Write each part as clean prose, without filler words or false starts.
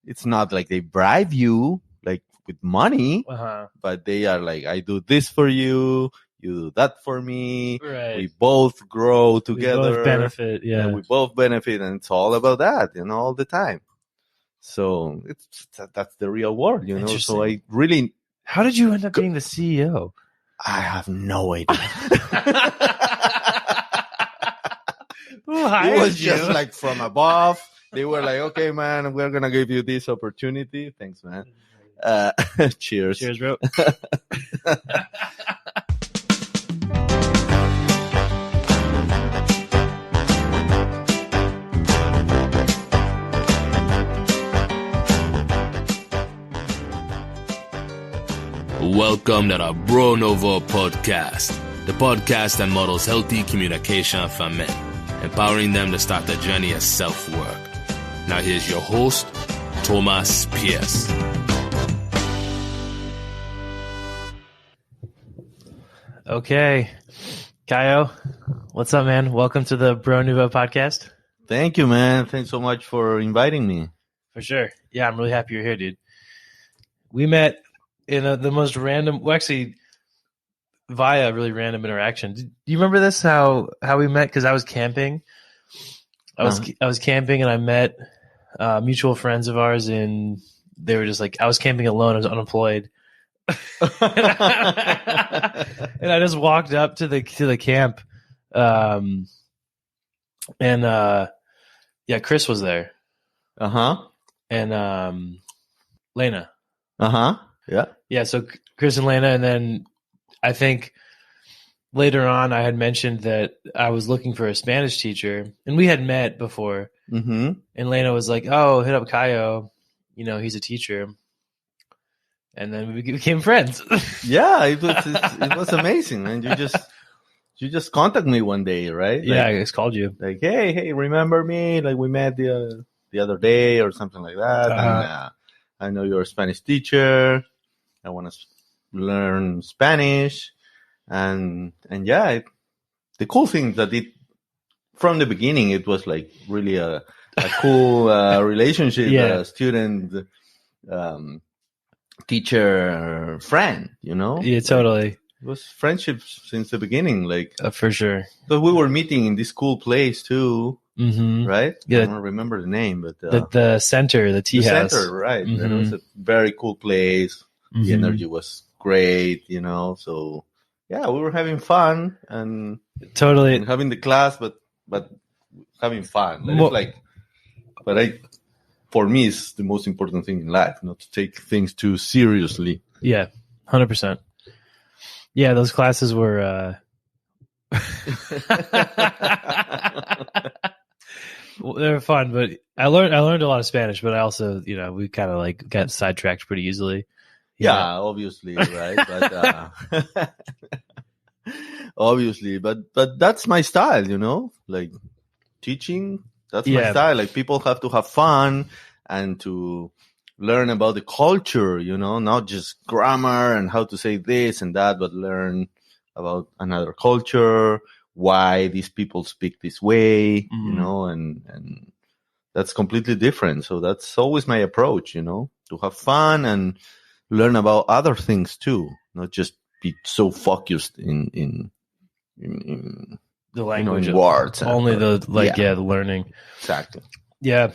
it's not like they bribe you like with money, but they are like, I do this for you, you do that for me. Right. We both grow together. We both benefit. Yeah. We both benefit, and it's all about that, all the time. So that's the real world, So I really. How did you end up being the CEO? I have no idea. It was just like from above. They were like, okay, man, we're going to give you this opportunity. Thanks, man. Cheers. Cheers, bro. Welcome to the Nouveau podcast, the podcast that models healthy communication for men, empowering them to start the journey of self-work. Now here's your host, Thomas Pierce. Okay. Cayo, what's up, man? Welcome to the Nouveau podcast. Thank you, man. Thanks so much for inviting me. For sure. Yeah, I'm really happy you're here, dude. We met in the most random, well, actually, via a really random interaction. Do you remember this? How we met? Because I was camping. I was camping, and I met mutual friends of ours, and they were just like, I was camping alone. I was unemployed, and I just walked up to the camp, and Chris was there. And Lena. Yeah. So Chris and Lena, and then I think later on I had mentioned that I was looking for a Spanish teacher, and we had met before. And Lena was like, "Oh, hit up Cayo. He's a teacher." And then we became friends. Yeah, it was amazing, and you just contacted me one day, right? Yeah, I just called you. Like, hey, remember me? Like we met the other day or something like that. And I know you're a Spanish teacher. I want to learn Spanish, and yeah, the cool thing that from the beginning it was like really a cool relationship, student, teacher, friend. Yeah, totally. It was friendship since the beginning, like for sure. Because we were meeting in this cool place too. Right? Yeah. I don't remember the name, but the center, the tea house. The center, right? It was a very cool place. The energy was great, So yeah, we were having fun and totally and having the class, but having fun. For me, it's the most important thing in life, not to take things too seriously. Yeah, 100%. Yeah, those classes were. They were fun, but I learned a lot of Spanish, but I also, we kind of like got sidetracked pretty easily. Yeah, obviously, right? But obviously, but that's my style, like teaching. That's my style. Like people have to have fun and to learn about the culture, not just grammar and how to say this and that, but learn about another culture, why these people speak this way, and that's completely different. So that's always my approach, to have fun and learn about other things too, not just be so focused in the language, in words. Only the learning. Exactly. Yeah,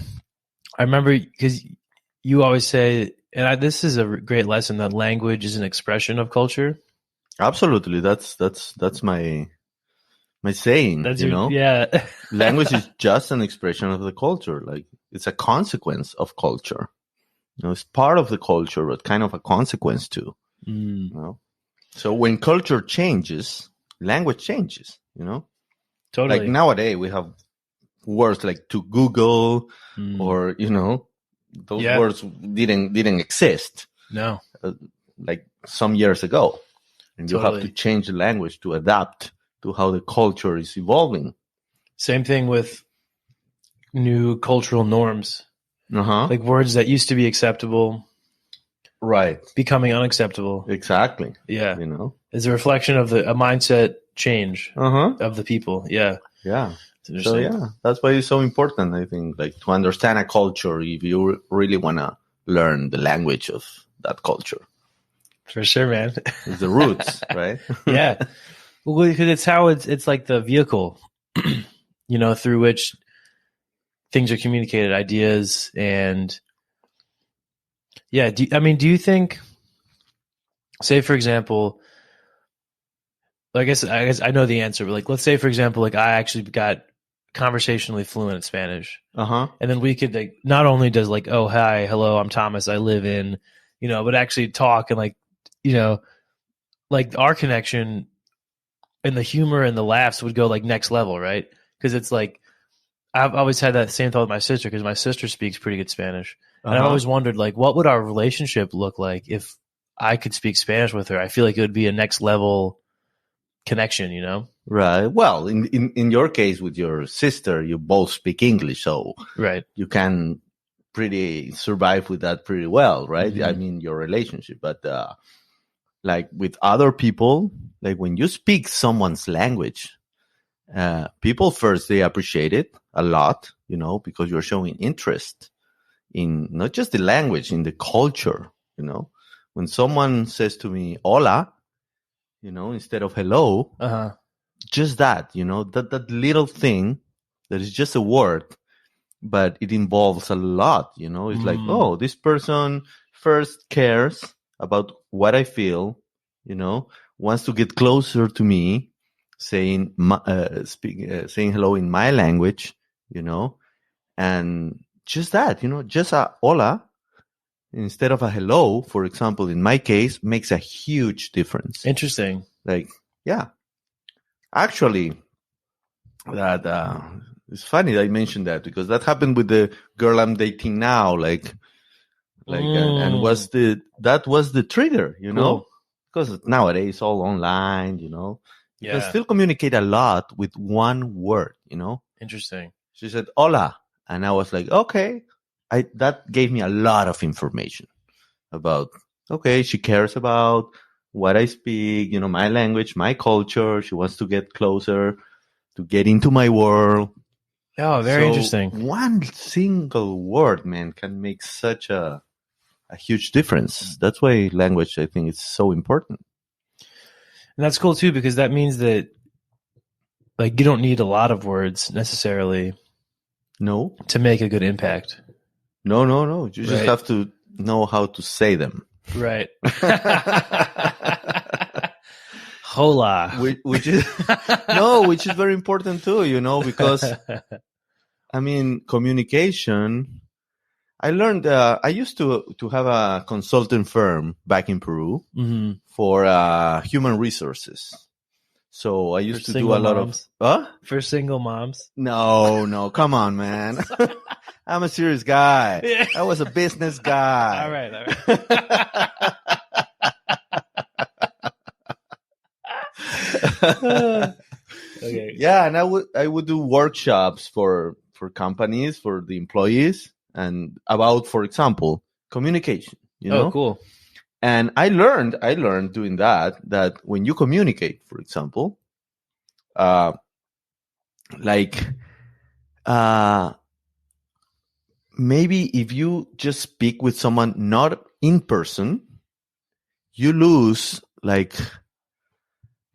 I remember because you always say, and this is a great lesson, that language is an expression of culture. Absolutely, that's my saying. That's yeah. Language is just an expression of the culture. Like it's a consequence of culture. It's part of the culture, but kind of a consequence too. So when culture changes, language changes. Totally. Like nowadays we have words like to Google, or those words didn't exist. No, like some years ago, and you have to change the language to adapt to how the culture is evolving. Same thing with new cultural norms. Like words that used to be acceptable, right, becoming unacceptable. Exactly. Yeah. It's a reflection of a mindset change of the people. Yeah. Yeah. So yeah, that's why it's so important, I think, like to understand a culture if you really want to learn the language of that culture. For sure, man. It's the roots, right? Yeah. Well, because it's how it's like the vehicle, through which things are communicated, ideas, and yeah. Do you think, say for example, I guess I know the answer, but like, let's say for example, like I actually got conversationally fluent in Spanish, and then we could like not only does like, oh hi, hello, I'm Thomas, I live in, but actually talk and like, like our connection and the humor and the laughs would go like next level, right? Because it's like I've always had that same thought with my sister, because my sister speaks pretty good Spanish, and I've always wondered like what would our relationship look like if I could speak Spanish with her. I feel like it would be a next level connection, Right. Well, in your case with your sister, you both speak English, so right, you can pretty survive with that pretty well, right? I mean, your relationship, but like with other people, like when you speak someone's language, people first, they appreciate it a lot, because you're showing interest in not just the language, in the culture. When someone says to me hola, instead of hello, just that, that little thing that is just a word, but it involves a lot. It's like, oh, this person first cares about what I feel, wants to get closer to me, saying hello in my language, and just that, just a hola instead of a hello, for example, in my case, makes a huge difference. Interesting. Like, yeah, actually, that it's funny that I mentioned that, because that happened with the girl I'm dating now, and that was the trigger, Cool. because nowadays all online, you can still communicate a lot with one word, Interesting. She said hola, and I was like, okay, that gave me a lot of information about, okay, she cares about what I speak, my language, my culture. She wants to get closer, to get into my world. Oh, very interesting. One single word, man, can make such a huge difference. That's why language, I think, is so important. And that's cool too, because that means that like you don't need a lot of words necessarily. No. To make a good impact. No. You just have to know how to say them. Right. Hola. Which is very important too, because I mean, communication. I learned, I used to have a consulting firm back in Peru for human resources. So I used to do a lot of... For single moms? No, come on, man. I'm a serious guy. Yeah. I was a business guy. All right. Okay. Yeah, and I would do workshops for companies, for the employees, and about, for example, communication. Oh, cool. And I learned doing that when you communicate, for example, maybe if you just speak with someone not in person, you lose, like,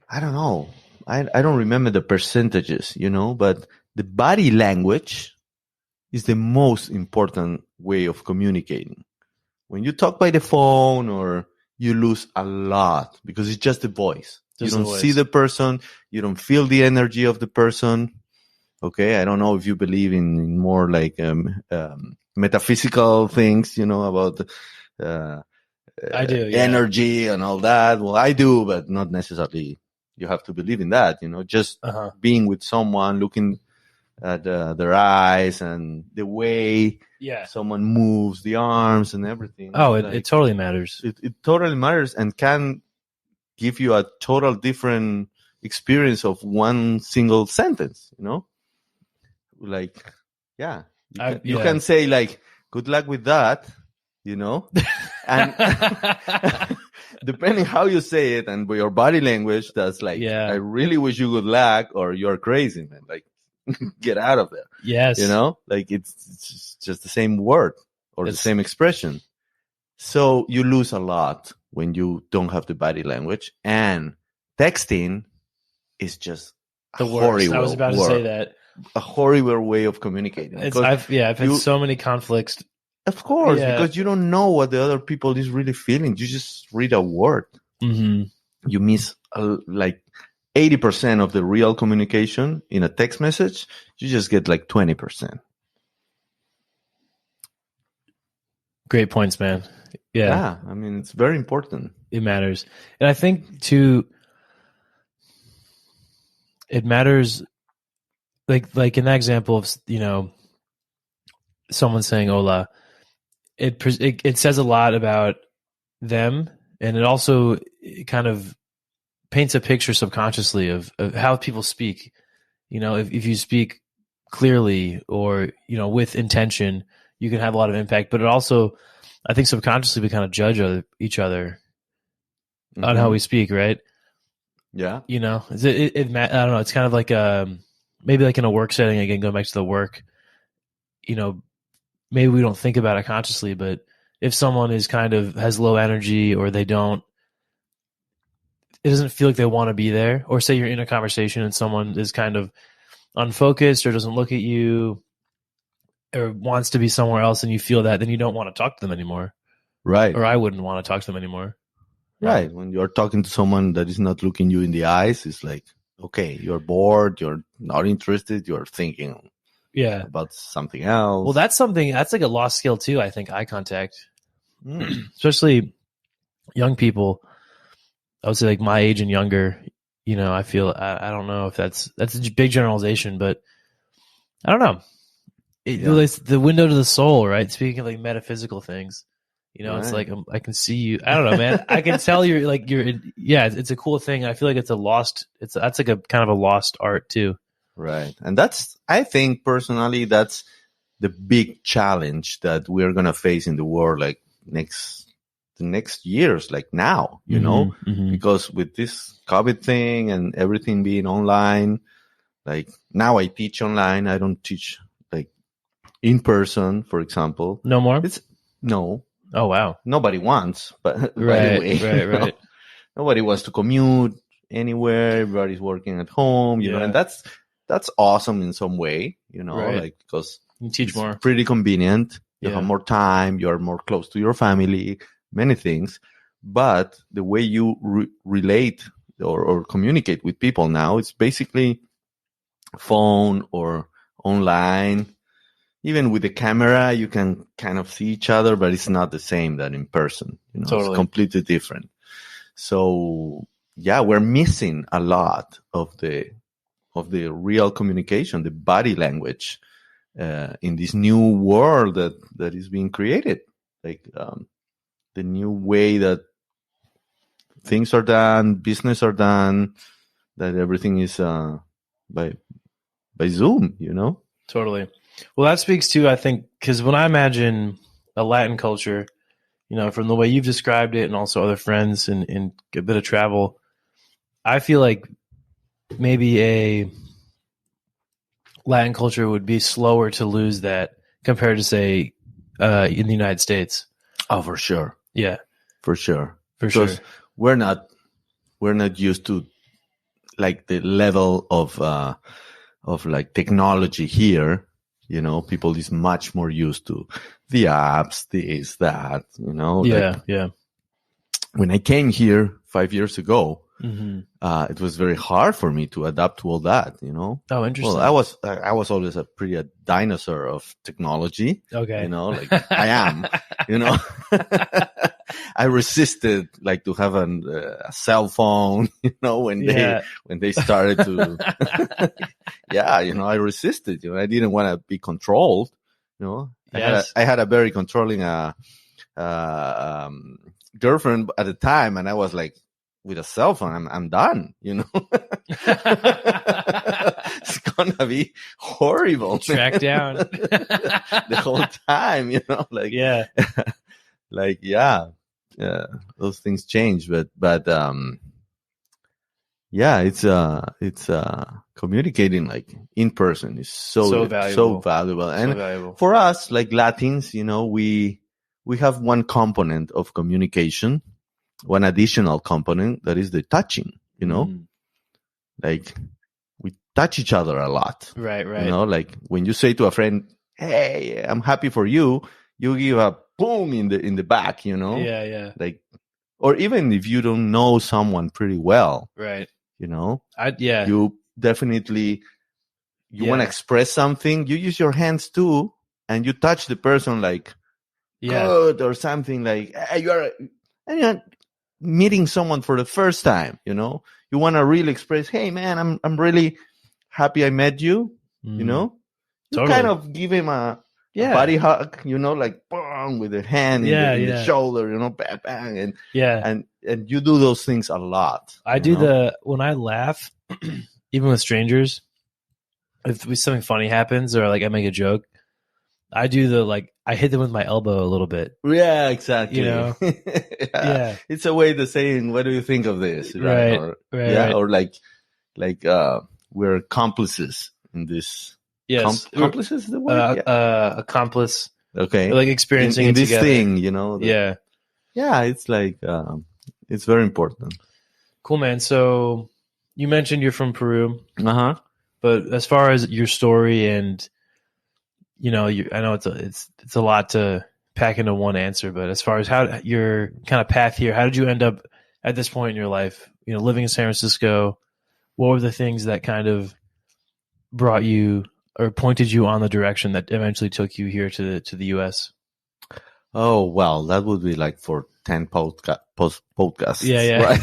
I don't know. I don't remember the percentages, but the body language is the most important way of communicating. When you talk by the phone, or you lose a lot, because it's just the voice. You don't see the person. You don't feel the energy of the person. Okay. I don't know if you believe in more like metaphysical things, about I do, yeah. Energy and all that. Well, I do, but not necessarily. You have to believe in that, just being with someone, looking at their eyes and the way someone moves the arms and everything. Oh, it totally matters. It totally matters, and can give you a total different experience of one single sentence, Like, yeah. You can say like, good luck with that, and depending how you say it and your body language, that's like, I really wish you good luck, or you're crazy, man. Like, get out of there. Yes. You know, like it's just the same word or the same expression. So you lose a lot when you don't have the body language, and texting is just the worst. I was about to say that. A horrible way of communicating. I've had so many conflicts. Of course, because you don't know what the other people is really feeling. You just read a word. Mm-hmm. You miss like 80% of the real communication in a text message. You just get like 20%. Great points, man. Yeah, I mean, it's very important. It matters. And I think, too, it matters, like in that example of, you know, someone saying hola, it says a lot about them, and it also kind of paints a picture subconsciously of how people speak. You know, if you speak clearly or, you know, with intention, you can have a lot of impact. But it also, I think subconsciously we kind of judge each other on how we speak, right? Yeah. You know, I don't know. It's kind of like maybe like in a work setting, again, going back to the work, you know, maybe we don't think about it consciously, but if someone is kind of has low energy, or it doesn't feel like they want to be there, or say you're in a conversation and someone is kind of unfocused or doesn't look at you or wants to be somewhere else, and you feel that, then you don't want to talk to them anymore. Right. Or I wouldn't want to talk to them anymore. Right. When you're talking to someone that is not looking you in the eyes, it's like, okay, you're bored, you're not interested, you're thinking about something else. Well, that's like a lost skill too, I think, eye contact. Especially young people. I would say like my age and younger, you know, I feel, I don't know if that's a big generalization, but I don't know. It's the window to the soul, right? Speaking of like metaphysical things, you know, It's like, I can see you. I don't know, man. I can tell it's a cool thing. I feel like that's like a kind of a lost art too. Right. And I think personally, that's the big challenge that we're going to face in the world, like the next years, like now, you know, because with this COVID thing and everything being online, like now I teach online. I don't teach like in person, for example. No more? No. Oh, wow. Nobody wants, but Right. Nobody wants to commute anywhere. Everybody's working at home, you know, and that's awesome in some way, you know, like because you teach more. Pretty convenient. You have more time. You're more close to your family, many things. But the way you relate or communicate with people now, it's basically phone or online. Even with the camera, you can kind of see each other, but it's not the same than in person. You know, It's completely different. So yeah, we're missing a lot of the real communication, the body language, in this new world that is being created. Like the new way that things are done, business are done, that everything is by Zoom, you know? Totally. Well, that speaks to, I think, because when I imagine a Latin culture, you know, from the way you've described it and also other friends and a bit of travel, I feel like maybe a Latin culture would be slower to lose that compared to, say, in the United States. Oh, for sure. Yeah. For sure. Because we're not used to like the level of like technology here. You know, people is much more used to the apps, this, that, you know. Yeah. When I came here 5 years ago, it was very hard for me to adapt to all that, you know. Oh, interesting. Well, I was always a dinosaur of technology. Okay. You know, like I am, you know. I resisted like to have a cell phone, you know, when they started to, you know, I resisted, you know, I didn't want to be controlled, you know. I had a very controlling, girlfriend at the time, and I was like, with a cell phone, I'm done, you know. It's gonna be horrible. Tracked down the whole time, you know, like those things change, but yeah, it's communicating like in person is so valuable. And for us, like Latins, we have one component of communication, one additional component, that is the touching. Like we touch each other a lot. Right. Like when you say to a friend, "Hey, I'm happy for you," you give a boom in the back. Yeah. Like, or even if you don't know someone pretty well, right. You definitely want to express something. You use your hands too, and you touch the person like good or something like, hey, you're meeting someone for the first time. You want to really express, hey man, I'm really happy I met you. You kind of give him a body hug. Like boom, with the hand in the shoulder. Bang, bang, and you do those things a lot. I do when I laugh, even with strangers, if something funny happens or like I make a joke, I do I hit them with my elbow a little bit. Yeah, exactly. Yeah. It's a way to say, what do you think of this? Right. Or like we're accomplices in this. Yes. Accomplices is the word? Accomplice. Okay. Like experiencing in this together. thing, Yeah, it's like it's very important. Cool, man. So you mentioned you're from Peru. Uh-huh. But as far as your story and I know it's a lot to pack into one answer, but as far as how your kind of path here, how did you end up at this point in your life, living in San Francisco? What were the things that kind of brought you or pointed you on the direction that eventually took you here to the US? Oh, well, that would be like for 10 podcasts. Yeah. Right?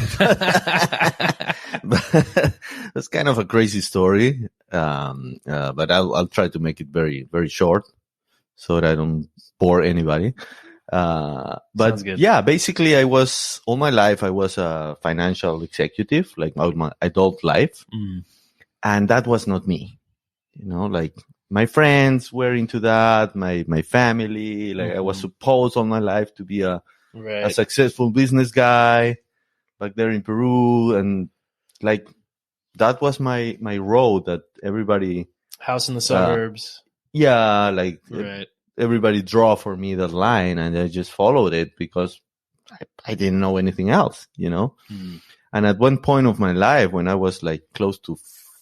That's kind of a crazy story. But I'll try to make it very, very short so that I don't bore anybody. But yeah, basically all my life, I was a financial executive, like my adult life. Mm. And that was not me. Like my friends were into that, my family, like I was supposed all my life to be a successful business guy back there in Peru. And like, that was my road that everybody... House in the suburbs. Everybody draw for me that line, and I just followed it because I didn't know anything else, Mm. And at one point of my life, when I was like close to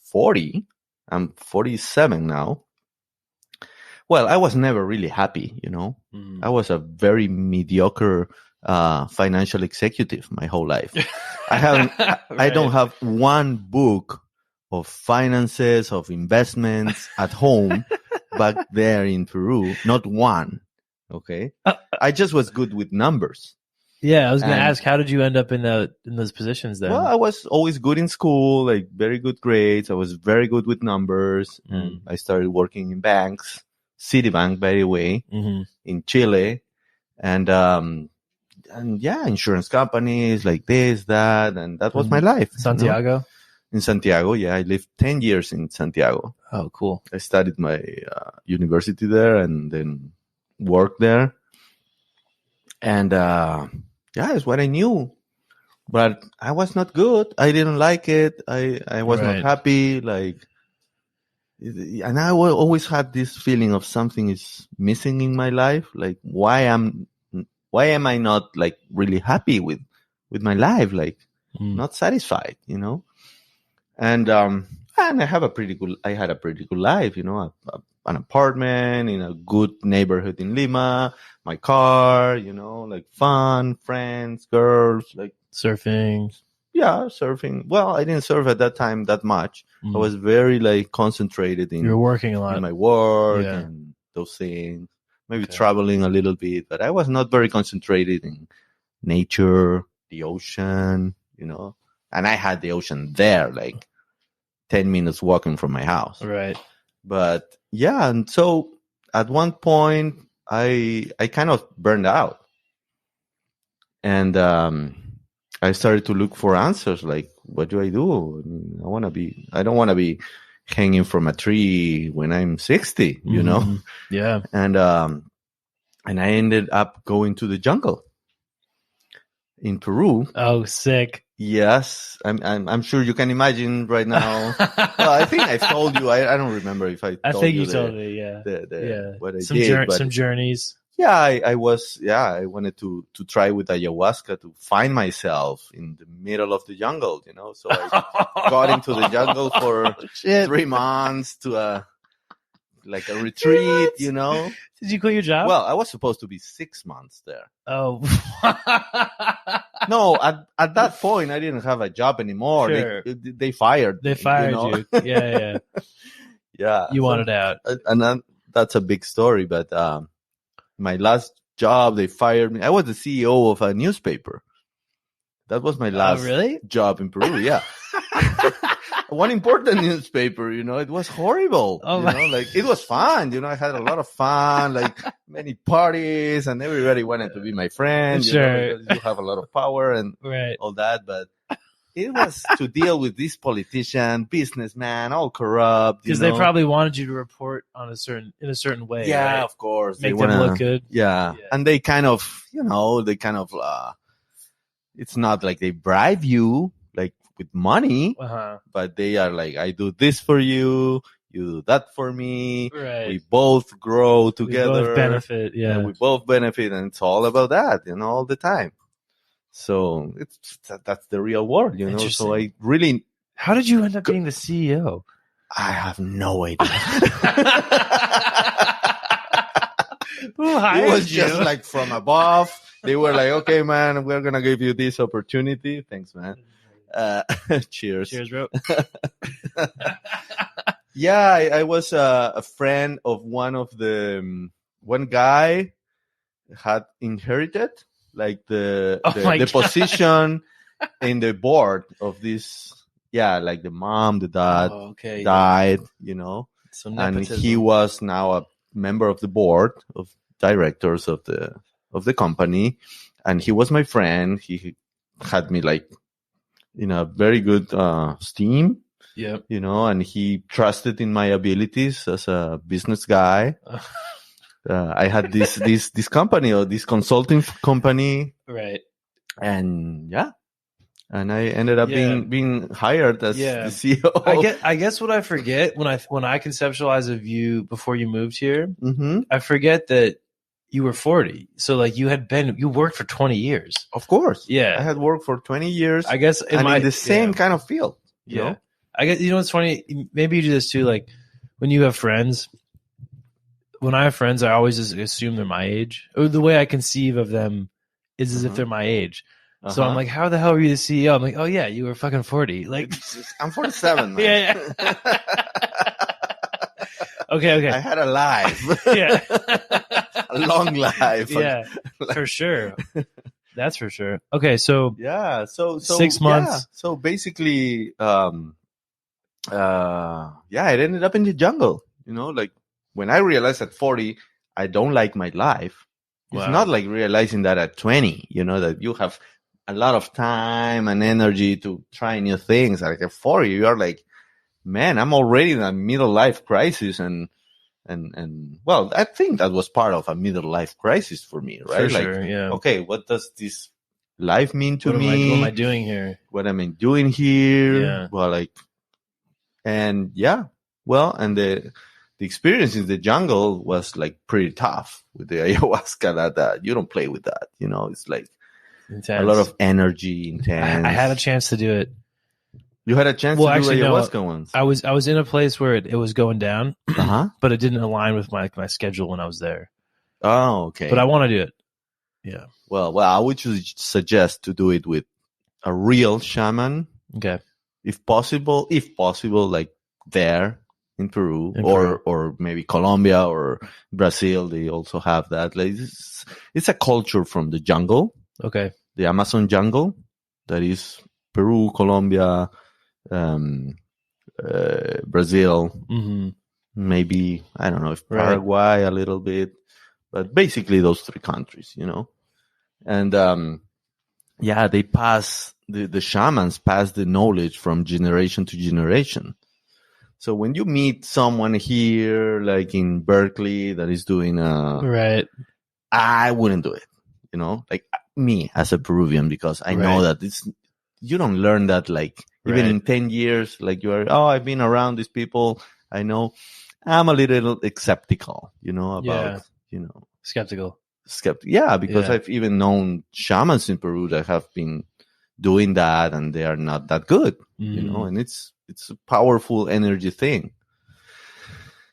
40, I'm 47 now. Well, I was never really happy, Mm. I was a very mediocre financial executive my whole life. I don't have one book of finances, of investments at home back there in Peru. Not one. Okay. I just was good with numbers. Yeah, I was going to ask, how did you end up in those positions then? Well, I was always good in school, like very good grades. I was very good with numbers. Mm. And I started working in banks, Citibank, by the way, in Chile. And yeah, insurance companies like this, that, and that was my life. Santiago? In Santiago, yeah. I lived 10 years in Santiago. Oh, cool. I studied my university there and then worked there. And yeah, it's what I knew. But I was not good. I didn't like it. I was not happy. Like, and I always had this feeling of something is missing in my life. Like, why am I not like really happy with my life? Like, not satisfied, And I had a pretty good life, an apartment in a good neighborhood in Lima, my car, like fun, friends, girls, like surfing. Yeah, surfing. Well, I didn't surf at that time that much. I was very like concentrated in. You were working a lot in my work and those things. Maybe traveling a little bit, but I was not very concentrated in nature, the ocean, And I had the ocean there, like 10 minutes walking from my house. Right. But yeah, and so at one point I kind of burned out. And I started to look for answers, like, what do I do? I don't want to be hanging from a tree when I'm 60, Yeah. And I ended up going to the jungle in Peru. Oh, sick. Yes, I'm sure you can imagine right now. Well, I think I've told you. I don't remember if I. I told think you you told me. Yeah. What I Some did. But some journeys. yeah, I was. Yeah, I wanted to try with ayahuasca to find myself in the middle of the jungle. So I got into the jungle for 3 months to a retreat. Did you quit your job? Well, I was supposed to be 6 months there. Oh. No, at that point, I didn't have a job anymore. Sure. They fired me. They fired you. Yeah. Yeah. You wanted out. And that's a big story. But my last job, they fired me. I was the CEO of a newspaper. That was my last job in Peru. Yeah. One important newspaper, it was horrible. It was fun. I had a lot of fun, many parties, and everybody wanted to be my friend. Sure. Because you have a lot of power and all that. But it was to deal with this politician, businessman, all corrupt. Because they probably wanted you to report in a certain way. Yeah, right? of course. Make them look good. Yeah. And they kind of, it's not like they bribe you, with money, but they are like, I do this for you, you do that for me. Right. We both grow together. We both benefit. Yeah. And we both benefit, and it's all about that, all the time. So that's the real world, So I really. How did you end up being the CEO? I have no idea. It was just from above. They were like, okay, man, we're going to give you this opportunity. Thanks, man. Cheers. Cheers, bro. Yeah, I was a friend of one guy had inherited the position in the board of this. Yeah, the mom, the dad died, So and he was now a member of the board of directors of the company, and he was my friend. He had me in a very good steam, and he trusted in my abilities as a business guy. I had this company, or this consulting company, right? And and I ended up being hired as the CEO. I guess what I forget when I conceptualize of you before you moved here, I forget that you were 40. So you worked for 20 years. Of course. Yeah. I had worked for 20 years. I guess in the same kind of field. You know? I guess, what's funny? Maybe you do this too. When you have friends, when I have friends, I always just assume they're my age. Or the way I conceive of them is as if they're my age. So I'm like, how the hell are you the CEO? I'm like, oh yeah, you were fucking 40. I'm 47, man. Yeah. Okay. I had a life. Yeah. A long life. Yeah, for sure. That's for sure. Okay, so yeah, so 6 months. Yeah. So basically, it ended up in the jungle. When I realized at 40, I don't like my life. It's not like realizing that at 20, that you have a lot of time and energy to try new things. At 40, you are like, man, I'm already in a middle life crisis, and well, I think that was part of a middle life crisis for me, right? For sure, yeah. Okay, what does this life mean to me? What am I doing here? What am I doing here? Yeah. Well, and the experience in the jungle was pretty tough with the ayahuasca. That you don't play with that, It's intense. A lot of energy, intense. I had a chance to do it. You had a chance to do ayahuasca once. I was in a place where it was going down, but it didn't align with my schedule when I was there. Oh, okay. But I want to do it. Yeah. Well, I would suggest to do it with a real shaman. Okay. If possible, there in Peru, or maybe Colombia or Brazil, they also have that. It's a culture from the jungle. Okay. The Amazon jungle, that is Peru, Colombia, Brazil, maybe, I don't know if Paraguay a little bit, but basically those 3 countries, and they pass the shamans pass the knowledge from generation to generation. So when you meet someone here, like in Berkeley, that is doing I wouldn't do it, me as a Peruvian, because I know that you don't learn that like even in 10 years, like I've been around these people. I know I'm a little skeptical, about, skeptical. Yeah, because I've even known shamans in Peru that have been doing that and they are not that good, and it's a powerful energy thing.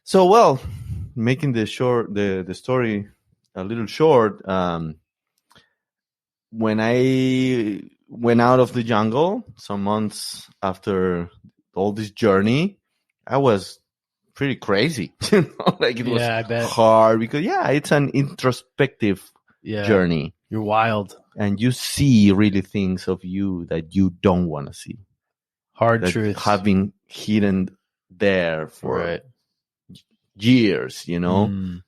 So, well, making the story a little short, when I went out of the jungle some months after all this journey, I was pretty crazy. Like it was hard because it's an introspective journey. You're wild. And you see really things of you that you don't want to see. Hard truths. Have been hidden there for years, and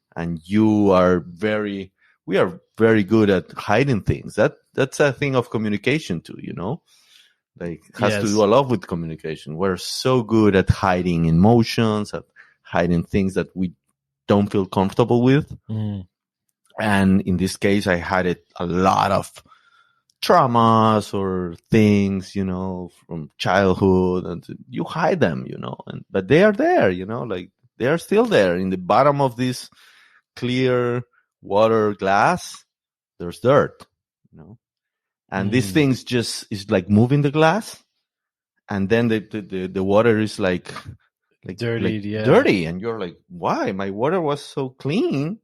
we are very good at hiding things. That's a thing of communication too, like has to do a lot with communication. We're so good at hiding emotions, at hiding things that we don't feel comfortable with. And in this case, I had a lot of traumas or things, from childhood, and you hide them, but they are there, like they are still there in the bottom of this clear water glass. There's dirt, and these things just is like moving the glass, and then the water is like dirty, and you're like, why? My water was so clean.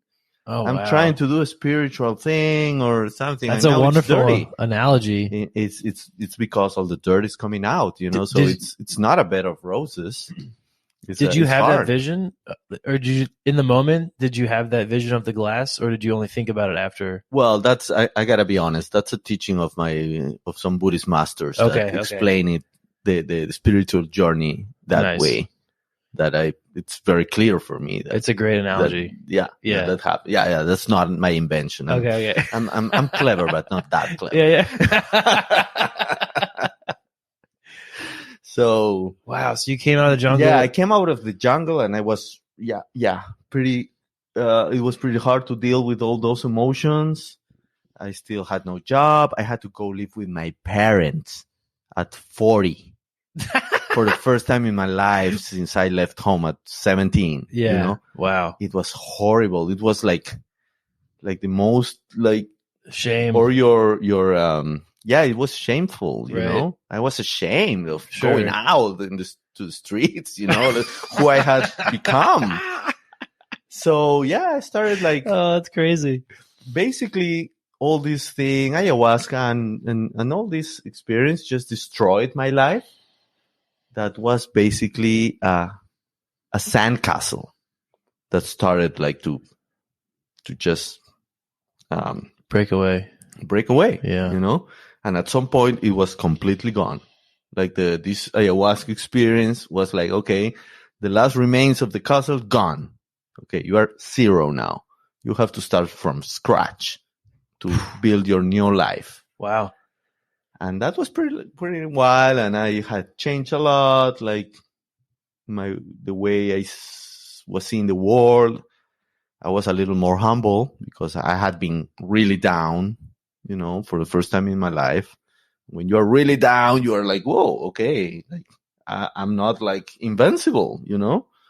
I'm trying to do a spiritual thing or something. That's a wonderful analogy. It's because all the dirt is coming out, so it's not a bed of roses. Did you have that vision, or in the moment, did you have that vision of the glass, or did you only think about it after? Well, I gotta be honest. That's a teaching of some Buddhist masters that explain it, the spiritual journey that way. It's very clear for me. It's a great analogy. That happened. Yeah. That's not my invention. I'm clever, but not that clever. Yeah. So wow. So you came out of the jungle. Yeah, I came out of the jungle, and I was pretty. It was pretty hard to deal with all those emotions. I still had no job. I had to go live with my parents at 40. For the first time in my life since I left home at 17. Yeah. Wow. It was horrible. It was like the most like shame, or your it was shameful, you know. I was ashamed of going out to the streets, who I had become. So I started like, oh, that's crazy. Basically all this thing, ayahuasca and all this experience just destroyed my life. That was basically a sandcastle that started like to just break away. Yeah. And at some point it was completely gone. Like this ayahuasca experience was like, okay, the last remains of the castle gone. Okay, you are zero now. You have to start from scratch to build your new life. Wow. And that was pretty wild, and I had changed a lot, like the way I was seeing the world. I was a little more humble because I had been really down, for the first time in my life. When you are really down, you are like, whoa, okay, like I'm not like invincible,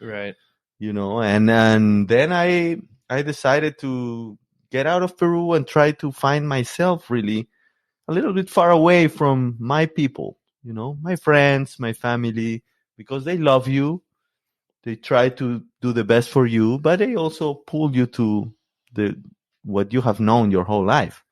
Right. And then I decided to get out of Peru and try to find myself really a little bit far away from my people, my friends, my family, because they love you. They try to do the best for you, but they also pull you to what you have known your whole life.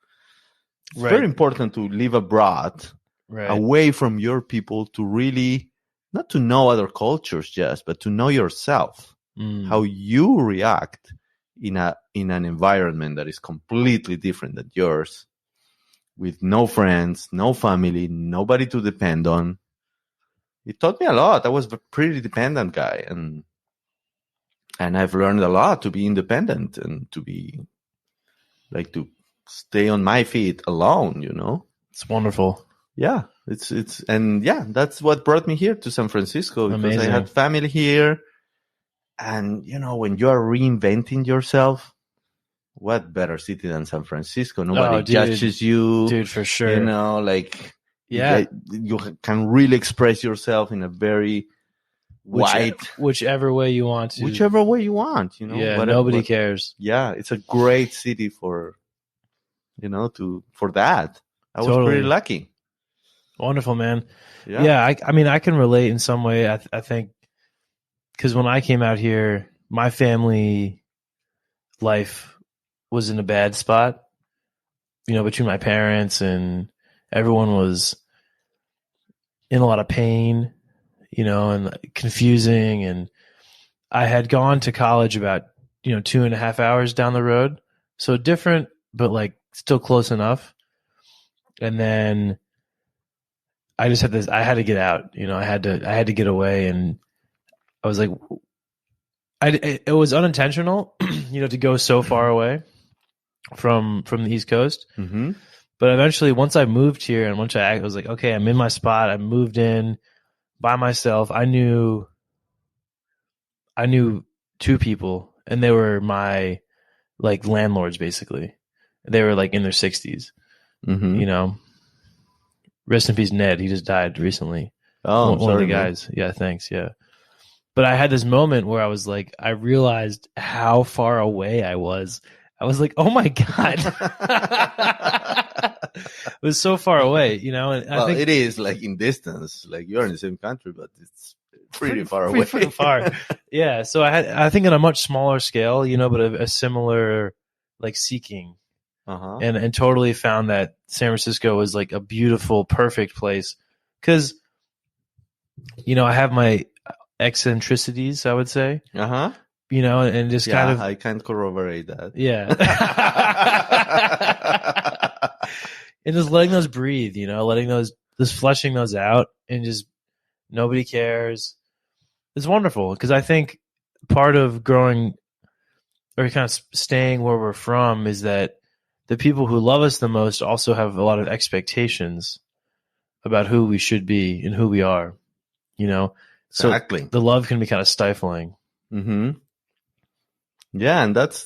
It's very important to live abroad, away from your people, to really, not to know other cultures just, but to know yourself, how you react in an environment that is completely different than yours. With no friends, no family, nobody to depend on. It taught me a lot. I was a pretty dependent guy, and I've learned a lot to be independent and to be like to stay on my feet alone. It's wonderful. Yeah, that's what brought me here to San Francisco, because Amazing. I had family here, and when you are reinventing yourself. What better city than San Francisco? Nobody judges you. Dude, for sure. Yeah. You can really express yourself in a very wide, whichever way you want to. Whichever way you want, you know. Yeah, nobody cares. Yeah, it's a great city for, for that. I was pretty lucky. Wonderful, man. Yeah, I mean, I can relate in some way. I think because when I came out here, my family life was in a bad spot, between my parents, and everyone was in a lot of pain, and confusing. And I had gone to college about, 2.5 hours down the road. So different, but like still close enough. And then I just had I had to get out, I had to get away. And I was like, it was unintentional, to go so far away from the East Coast. Mm-hmm. But eventually, once I moved here and once I was like, okay, I'm in my spot. I moved in by myself. I knew 2 people, and they were my like landlords, basically. They were like in their 60s. Mm-hmm. Rest in peace, Ned. He just died recently. Oh, one of the guys. Man. Yeah, thanks. Yeah. But I had this moment where I was like, I realized how far away I was. I was like, oh my God. It was so far away, And I think it is like in distance, like you're in the same country, but it's pretty far away. Pretty far. Yeah. So I think on a much smaller scale, but a similar like seeking. Uh-huh. And totally found that San Francisco was like a beautiful, perfect place. Cause, I have my eccentricities, I would say. Uh-huh. And just kind of. I can't corroborate that. Yeah. And just letting those breathe, just flushing those out, and just nobody cares. It's wonderful, because I think part of growing or kind of staying where we're from is that the people who love us the most also have a lot of expectations about who we should be and who we are, Exactly. So the love can be kind of stifling. Mm-hmm. Yeah, and that's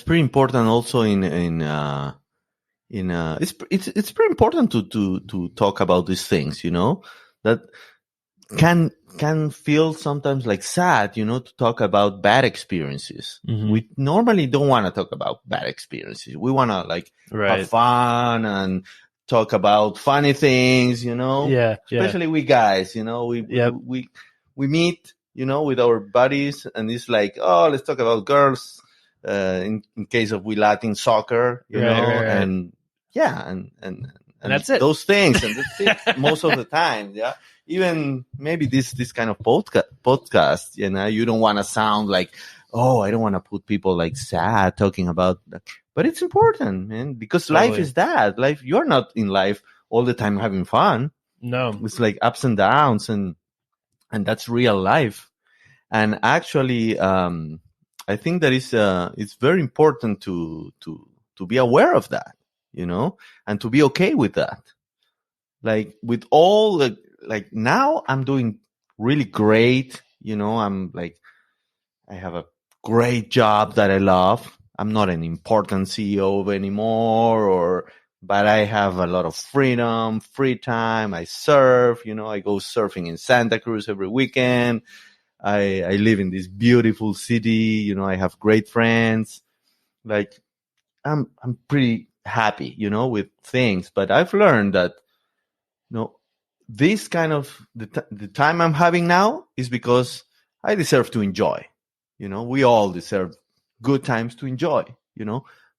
pretty important also it's pretty important to talk about these things, that can feel sometimes like sad, to talk about bad experiences. Mm-hmm. We normally don't want to talk about bad experiences. We want to have fun and talk about funny things, Yeah. Especially we guys, we meet, with our buddies, and it's like, oh, let's talk about girls. In case of we Latin soccer, right. And yeah, and that's it. Those things, and that's it most of the time. Yeah, even maybe this kind of podcast, you don't want to sound like, oh, I don't want to put people like sad talking about that. But it's important, man, because totally. Life is that. Life, you're not in life all the time having fun. No, it's like ups and downs, and that's real life. And actually, I think that it's very important to be aware of that, and to be okay with that. Like with all like now I'm doing really great. I'm like, I have a great job that I love. I'm not an important CEO anymore, but I have a lot of freedom, free time. I surf, I go surfing in Santa Cruz every weekend. I live in this beautiful city, I have great friends. Like I'm pretty happy, with things, but I've learned that, this kind of the time I'm having now is because I deserve to enjoy. We all deserve good times to enjoy,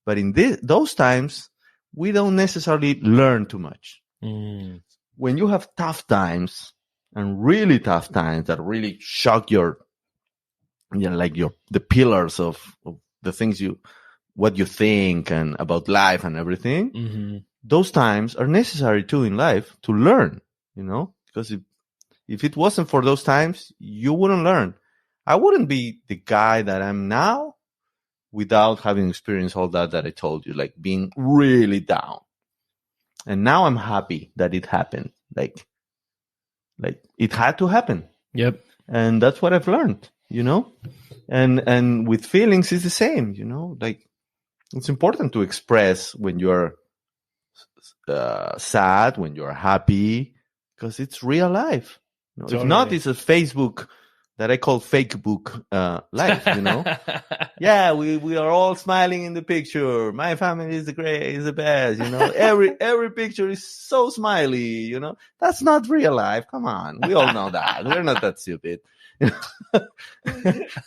but in those times, we don't necessarily learn too much. Mm. When you have tough times, and really tough times that really shock the pillars of the things what you think and about life and everything. Mm-hmm. Those times are necessary too in life to learn, because if it wasn't for those times, you wouldn't learn. I wouldn't be the guy that I'm now without having experienced all that I told you, like being really down. And now I'm happy that it happened. Like it had to happen. Yep. And that's what I've learned, and with feelings it's the same, like it's important to express when you're sad, when you're happy, because it's real life. Totally. If not, it's a Facebook that I call fake book life, Yeah, we are all smiling in the picture. My family is the best, Every picture is so smiley, That's not real life. Come on. We all know that. We're not that stupid. That's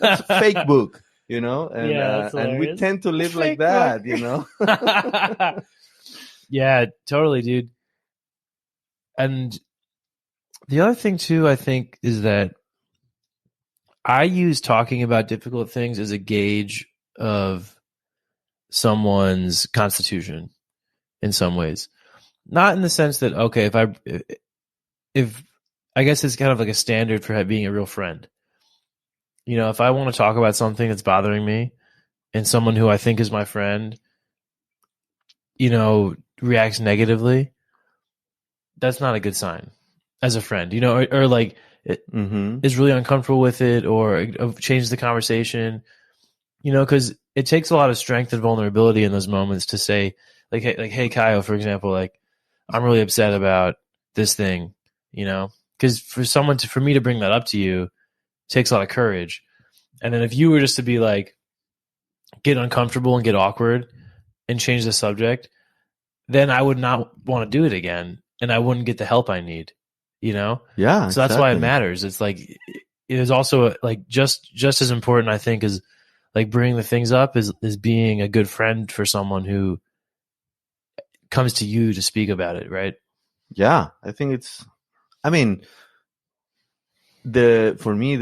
a fake book, and we tend to live like that, Yeah, totally, dude. And the other thing too, I think, is that I use talking about difficult things as a gauge of someone's constitution in some ways. Not in the sense that, okay, if I guess it's kind of like a standard for being a real friend. If I want to talk about something that's bothering me and someone who I think is my friend, reacts negatively, that's not a good sign as a friend, or like is really uncomfortable with it or changes the conversation, because it takes a lot of strength and vulnerability in those moments to say, like, hey, Cayo, for example, like, I'm really upset about this thing, because for me to bring that up to you takes a lot of courage. And then if you were just to be like, get uncomfortable and get awkward and change the subject, then I would not want to do it again, and I wouldn't get the help I need. Yeah. So that's why it matters. It's like, it is also like just as important, I think, as like bringing the things up is being a good friend for someone who comes to you to speak about it. Right. Yeah. I think for me,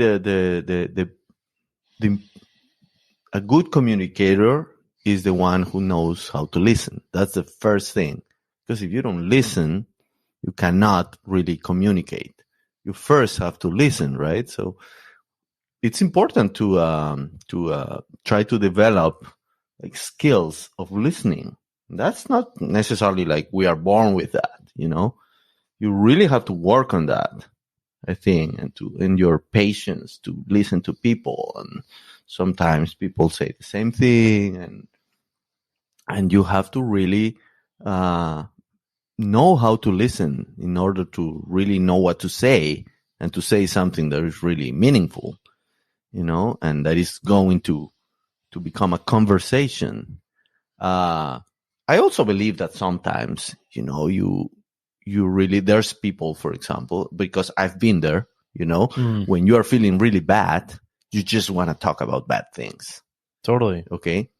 a good communicator is the one who knows how to listen. That's the first thing. Because if you don't listen, you cannot really communicate. You first have to listen, right? So it's important to try to develop like skills of listening. That's not necessarily like we are born with that, You really have to work on that, I think, and your patience to listen to people. And sometimes people say the same thing, and you have to really know how to listen in order to really know what to say, and to say something that is really meaningful, and that is going to become a conversation. I also believe that sometimes, you really, there's people, for example, because I've been there, when you are feeling really bad, you just want to talk about bad things. Totally. Okay.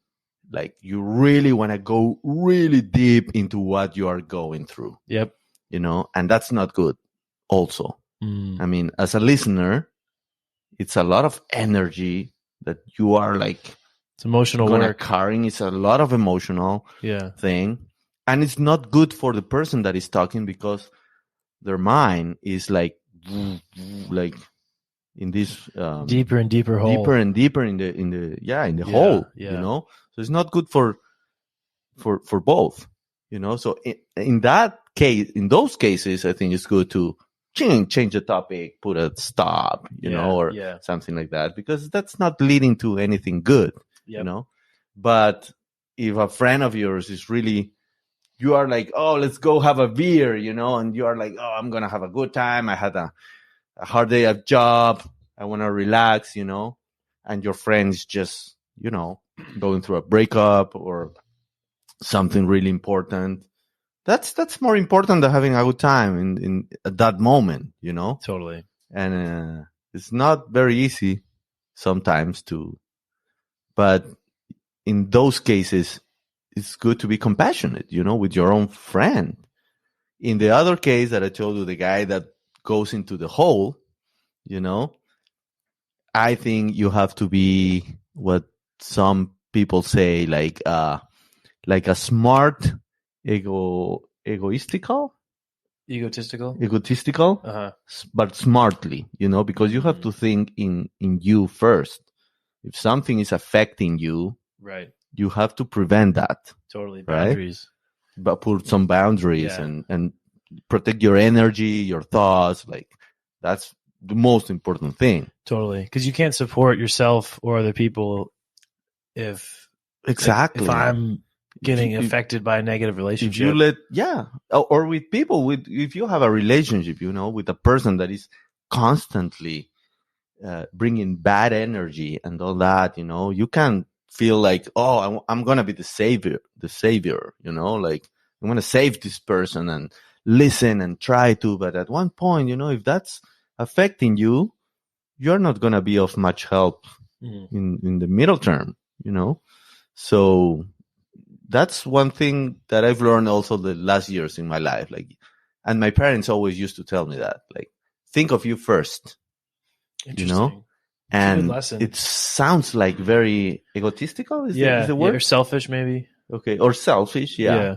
Like, you really want to go really deep into what you are going through. Yep. And that's not good also. I mean, as a listener, it's a lot of energy that you are like, it's emotional work carrying. It's a lot of emotional thing. And it's not good for the person that is talking, because their mind is like in this deeper and deeper hole, deeper and deeper in the hole, So it's not good for both, So in that case, in those cases, I think it's good to change the topic, put a stop, or something like that, because that's not leading to anything good, But if a friend of yours is really, you are like, oh, let's go have a beer, and you are like, oh, I'm gonna have a good time. I had a hard day at job. I want to relax, and your friend is just, going through a breakup or something really important. That's more important than having a good time in at that moment, Totally. And it's not very easy sometimes but in those cases, it's good to be compassionate, with your own friend. In the other case that I told you, the guy that goes into the hole, I think you have to be what some people say, like a smart egotistical, but smartly, because you have to think in you first. If something is affecting you, right, you have to prevent that. Totally. Boundaries. Right? But put some boundaries and protect your energy, your thoughts. Like, that's the most important thing. Totally. Because you can't support yourself or other people if exactly if I'm getting affected by a negative relationship. If you or with people, if you have a relationship, with a person that is constantly bringing bad energy and all that, you can feel like, oh, I'm gonna be the savior, like I'm gonna save this person and listen and try to. But at one point, if that's affecting you, you're not gonna be of much help in the middle term, So that's one thing that I've learned also the last years in my life. Like, and my parents always used to tell me that, like, think of you first, and it sounds like very egotistical. Is the word? Or selfish, maybe. Okay. Or selfish. Yeah.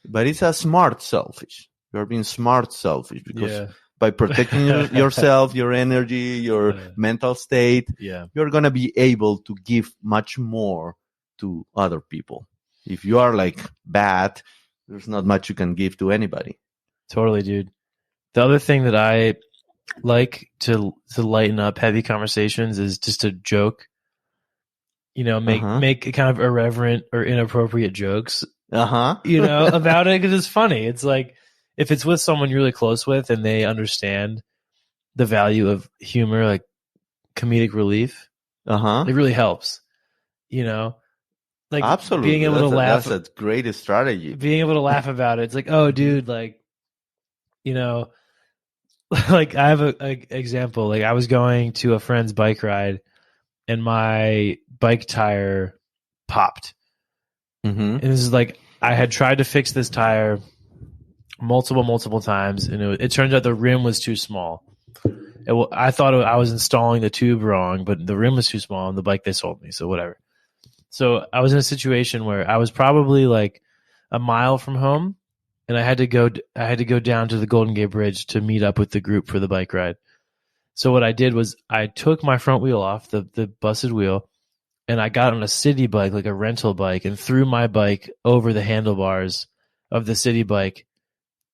But it's a smart selfish. You're being smart selfish because by protecting yourself, your energy, your mental state, you're going to be able to give much more to other people. If you are like bad, there's not much you can give to anybody. Totally, dude. The other thing that I like to lighten up heavy conversations is just a joke. Make kind of irreverent or inappropriate jokes. About it, because it's funny. It's like if it's with someone you're really close with and they understand the value of humor, like comedic relief. It really helps. Like absolutely, being able to laugh. That's a great strategy. Being able to laugh about it. It's like, oh, dude, like, like I have an example. Like I was going to a friend's bike ride, and my bike tire popped. And this is like I had tried to fix this tire multiple times, and it turns out the rim was too small. I thought I was installing the tube wrong, but the rim was too small on the bike they sold me. So whatever. So I was in a situation where I was probably like a mile from home, and I had to go down to the Golden Gate Bridge to meet up with the group for the bike ride. So what I did was I took my front wheel off, the busted wheel, and I got on a city bike, like a rental bike, and threw my bike over the handlebars of the city bike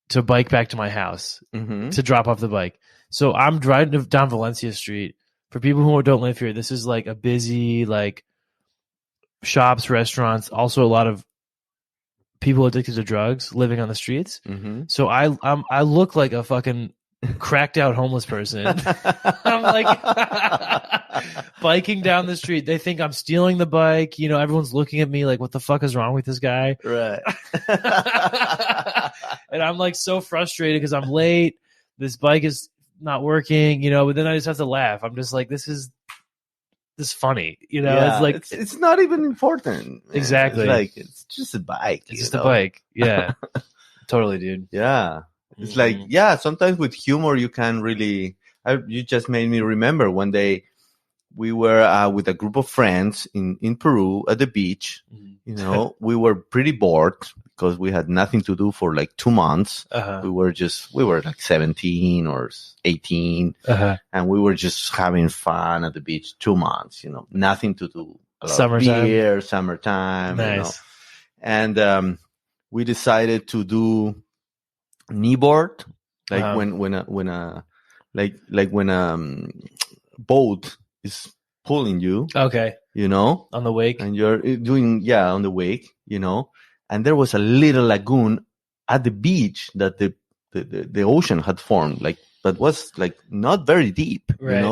to bike back to my house to drop off the bike. So I'm driving down Valencia Street. For people who don't live here, this is like a busy, like, shops, restaurants, also a lot of people addicted to drugs living on the streets. So I look like a fucking cracked out homeless person. I'm like biking down the street. They think I'm stealing the bike. Everyone's looking at me like, what the fuck is wrong with this guy? Right. And I'm like so frustrated because I'm late. This bike is not working, but then I just have to laugh. I'm just like, this is funny, it's like it's not even important. Exactly. It's like it's just a bike. It's just a bike. Yeah. Totally, dude. Yeah. It's like, sometimes with humor you can really you just made me remember one day we were with a group of friends in Peru at the beach. We were pretty bored because we had nothing to do for like 2 months. We were like 17 or 18, and we were just having fun at the beach 2 months, nothing to do. Summertime. Nice. And we decided to do kneeboard, like when a boat is pulling you. Okay. On the wake. And you're doing on the wake, and there was a little lagoon at the beach that the ocean had formed, like, but was like not very deep, right.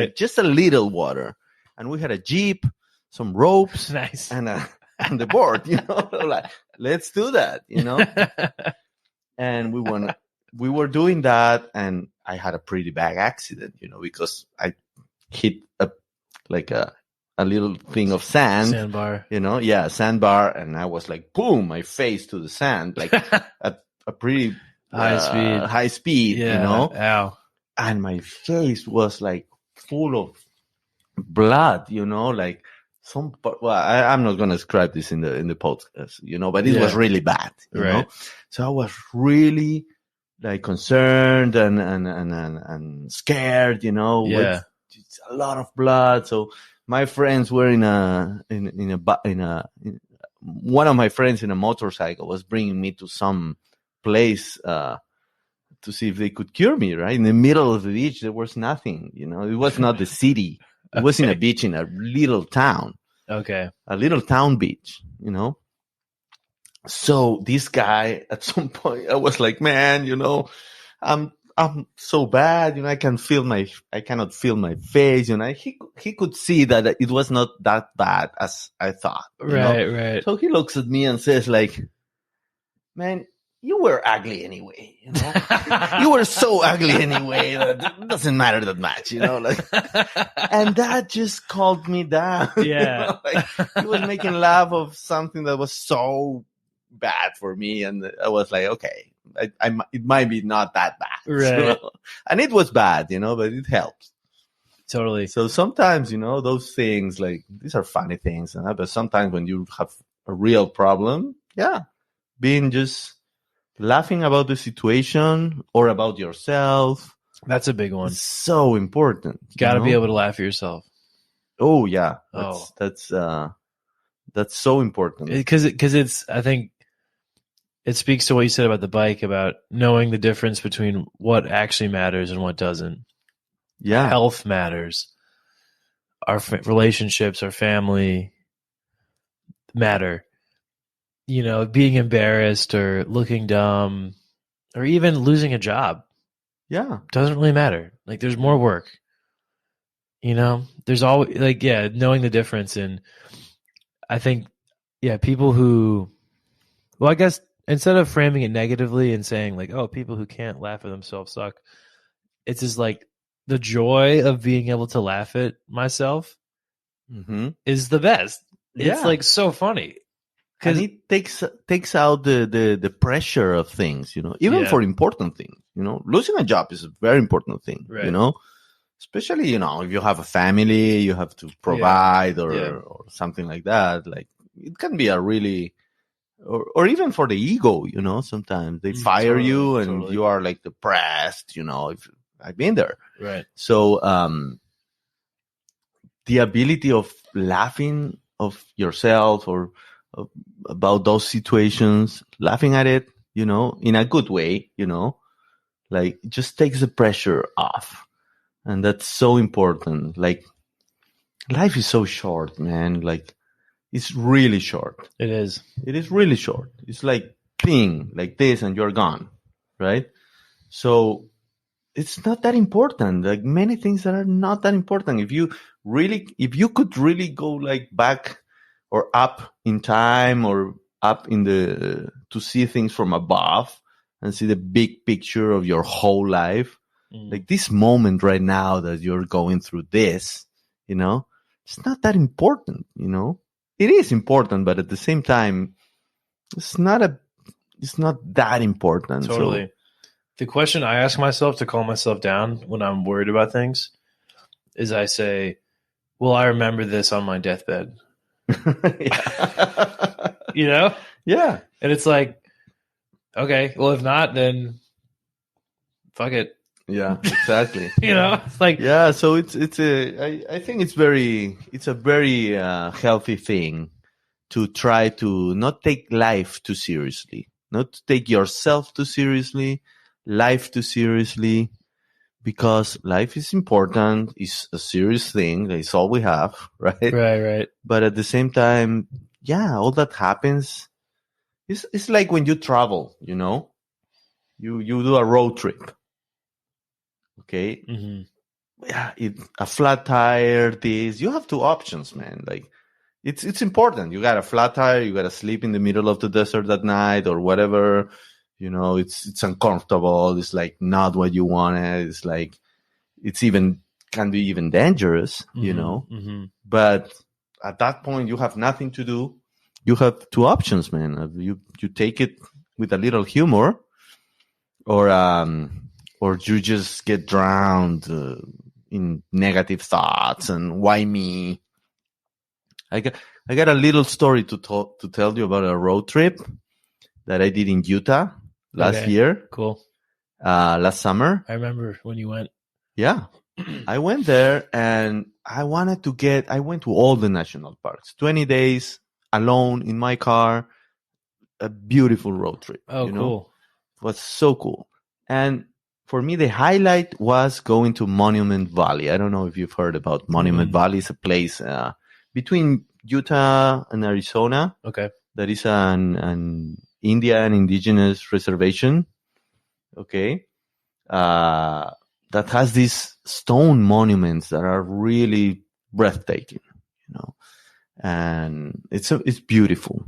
Like just a little water. And we had a Jeep, some ropes, nice, and the board, like, let's do that, And we were doing that, and I had a pretty bad accident, because I hit a little thing of sand. Sandbar. Sandbar, and I was like, boom, my face to the sand, like at a pretty high speed, Ow. And my face was like full of blood, like some. Well, I'm not gonna describe this in the podcast, but it was really bad, you know. So I was really like concerned and scared, with a lot of blood. So my friends were one of my friends in a motorcycle was bringing me to some place to see if they could cure me, right? In the middle of the beach, there was nothing, It was not the city. It was in a beach in a little town. Okay. A little town beach, So this guy, at some point, I was like, man, I'm so bad, I cannot feel my face, he could see that it was not that bad as I thought. Right. So he looks at me and says like, man, you were ugly anyway, you were so ugly anyway that it doesn't matter that much, and that just calmed me down. Yeah. He was making laugh of something that was so bad for me, and I was like, okay, it might be not that bad, right? And it was bad, but it helps. Totally. So sometimes, those things, like, these are funny things, but sometimes when you have a real problem, being just laughing about the situation or about yourself, that's a big one. It's so important. Got to be able to laugh at yourself. Oh yeah, that's so important, because it's, I think it speaks to what you said about the bike, about knowing the difference between what actually matters and what doesn't. Yeah. Health matters. Our relationships, our family matter. Being embarrassed or looking dumb or even losing a job. Yeah. Doesn't really matter. Like, there's more work. There's always, knowing the difference. And I think, people who, I guess, instead of framing it negatively and saying like, oh, people who can't laugh at themselves suck, it's just like the joy of being able to laugh at myself is the best. It's like so funny. Because it takes out the pressure of things, even for important things. Losing a job is a very important thing, right. Especially, if you have a family, you have to provide or something like that. Like, it can be a really, or even for the ego, sometimes they fire you and you are like depressed, if I've been there. Right. So, the ability of laughing of yourself or about those situations, laughing at it, in a good way, like, it just takes the pressure off. And that's so important. Like, life is so short, man. Like, it's really short. It is. It is really short. It's like thing like this and you're gone, right? So it's not that important. Like, many things that are not that important. If you could really go like back or up in time or up to see things from above and see the big picture of your whole life, like this moment right now that you're going through this, it's not that important, It is important, but at the same time, it's not that important. Totally. So, the question I ask myself to calm myself down when I'm worried about things is I say, will I remember this on my deathbed? Yeah. And it's like, okay, well, if not, then fuck it. Yeah, exactly. It's like, yeah. So I think it's a very healthy thing to try to not take life too seriously, not to take yourself too seriously, life too seriously, because life is important. It's a serious thing. It's all we have, right? Right. But at the same time, all that happens. It's like when you travel, you do a road trip. Okay. Mm-hmm. Yeah. A flat tire, you have two options, man. Like, it's important. You got a flat tire, you got to sleep in the middle of the desert at night or whatever. It's uncomfortable. It's like not what you wanted. It's like, can be even dangerous, Mm-hmm. But at that point, you have nothing to do. You have two options, man. You take it with a little humor, or you just get drowned in negative thoughts and why me. I got a little story to tell you about a road trip that I did in Utah last year. Cool. Last summer. I remember when you went. Yeah. I went there and I went to all the national parks. 20 days alone in my car. A beautiful road trip. Oh, cool. It was so cool. And for me, the highlight was going to Monument Valley. I don't know if you've heard about Monument Valley. It's a place between Utah and Arizona. Okay. that is an Indian indigenous reservation. Okay. That has these stone monuments that are really breathtaking, and it's beautiful.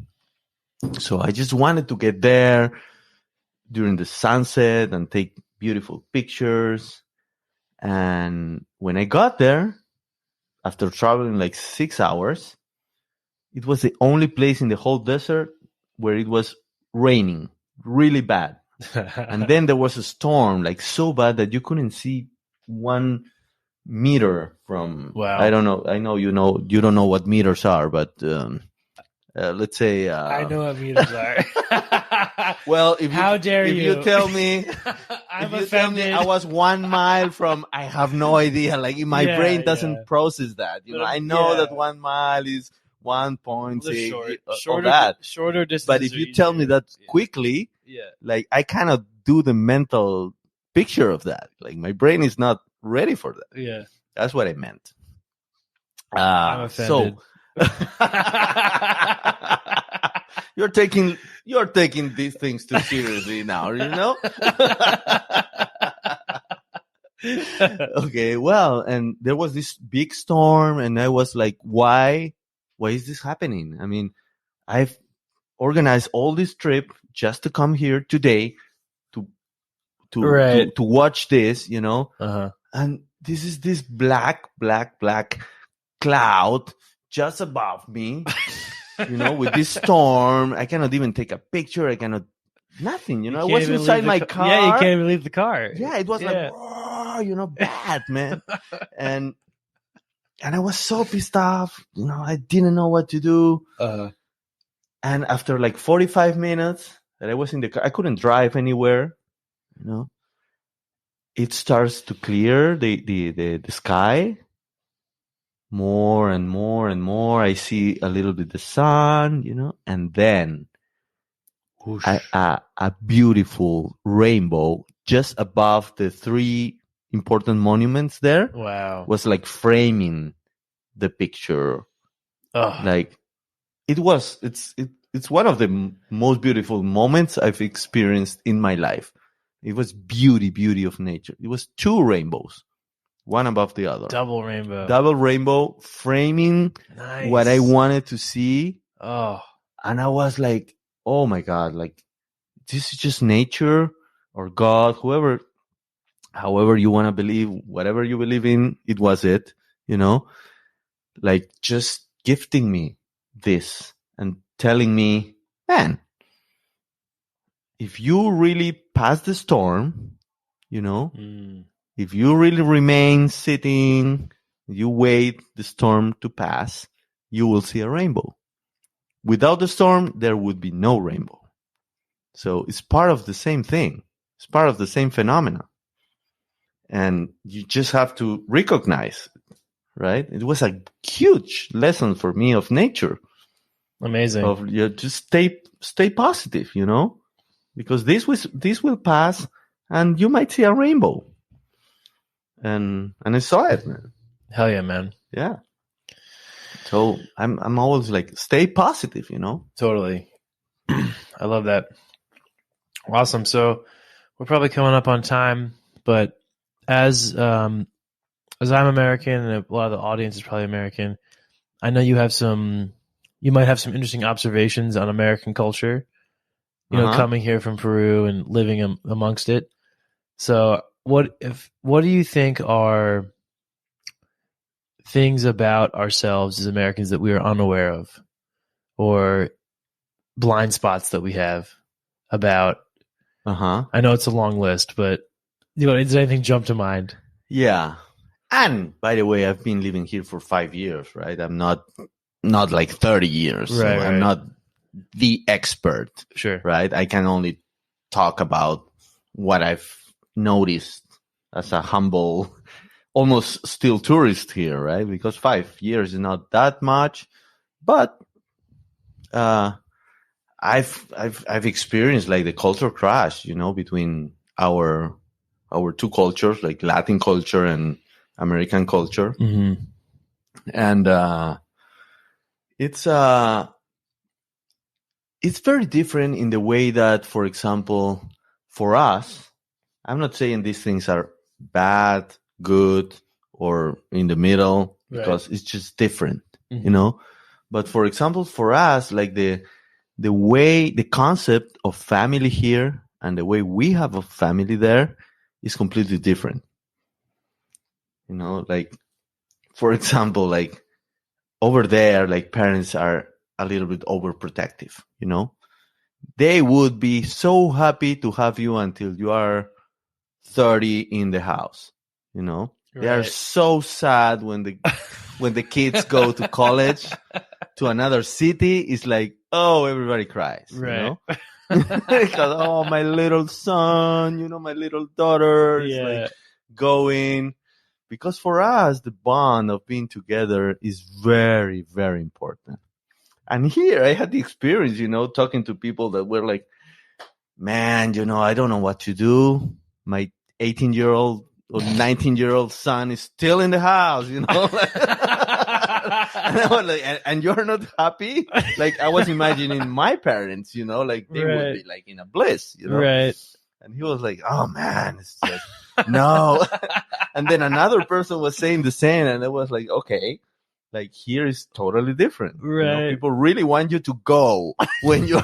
So I just wanted to get there during the sunset and take beautiful pictures. And when I got there, after traveling like 6 hours, it was the only place in the whole desert where it was raining really bad. And then there was a storm, like so bad that you couldn't see 1 meter from. Wow. I don't know. I know you don't know what meters are, but let's say. I know what meters are. Well, if you tell me, I'm if you offended. tell me I was 1 mile from, I have no idea. Like my brain doesn't process that. I know that 1 mile is 1.6 shorter distance. But if you tell me that quickly, like I cannot do the mental picture of that. Like my brain is not ready for that. Yeah, that's what I meant. I'm offended. So you're taking these things too seriously now, Okay, well, and there was this big storm, and I was like, why is this happening? I mean, I've organized all this trip just to come here today to watch this, and this is this black cloud just above me, with this storm. I cannot even take a picture. I cannot, nothing, I was inside my car. Yeah, you can't even leave the car. Yeah, it was like, oh, bad, man. And I was so pissed off. I didn't know what to do. And after like 45 minutes that I was in the car, I couldn't drive anywhere. It starts to clear the sky more and more and more. I see a little bit the sun, and then a beautiful rainbow just above the 3 important monuments there. Wow. Was like framing the picture. Like it's one of the most beautiful moments I've experienced in my life. It was beauty of nature. It was 2 rainbows, one above the other. Double rainbow framing what I wanted to see. Oh. And I was like, oh my God, like this is just nature or God, however you want to believe, whatever you believe in, it was it, like just gifting me this and telling me, man, if you really pass the storm, if you really remain sitting, you wait the storm to pass, you will see a rainbow. Without the storm, there would be no rainbow. So it's part of the same thing. It's part of the same phenomena. And you just have to recognize, right? It was a huge lesson for me of nature. Amazing. Just stay positive, because this will pass, and you might see a rainbow. And I saw it, man. Hell yeah, man. Yeah. So I'm always like, stay positive, Totally. I love that. Awesome. So we're probably coming up on time, but as I'm American and a lot of the audience is probably American, I know you might have some interesting observations on American culture, coming here from Peru and living amongst it. So what do you think are things about ourselves as Americans that we are unaware of, or blind spots that we have about? I know it's a long list, but does anything jump to mind? Yeah. And by the way, I've been living here for 5 years, right? I'm not like 30 years. Right, so I'm not the expert. Sure. Right? I can only talk about what I've noticed as a humble, almost still tourist here, right? Because 5 years is not that much, but I've experienced like the culture crash, between our 2 cultures, like Latin culture and American culture. Mm-hmm. And it's it's very different in the way that, for example, for us, I'm not saying these things are bad, good, or in the middle, because it's just different, you know? But for example, for us, like the concept of family here and the way we have a family there is completely different. You know, like, for example, like over there, like parents are a little bit overprotective, you know? They would be so happy to have you until you are 30 in the house, you know? They are so sad when the kids go to college to another city. It's like, oh, everybody cries, you know? Because, oh, my little son, you know, my little daughter is like going. Because for us, the bond of being together is very, very important. And here I had the experience, you know, talking to people that were like, man, you know, I don't know what to do. My 18-year-old or 19-year-old son is still in the house, you know. And I was like, and you're not happy? Like, I was imagining my parents, you know, like they would be like in a bliss, you know. Right. And he was like, oh man, it's just, no. And then another person was saying the same, and it was like, okay, like here is totally different. Right. You know, people really want you to go when you're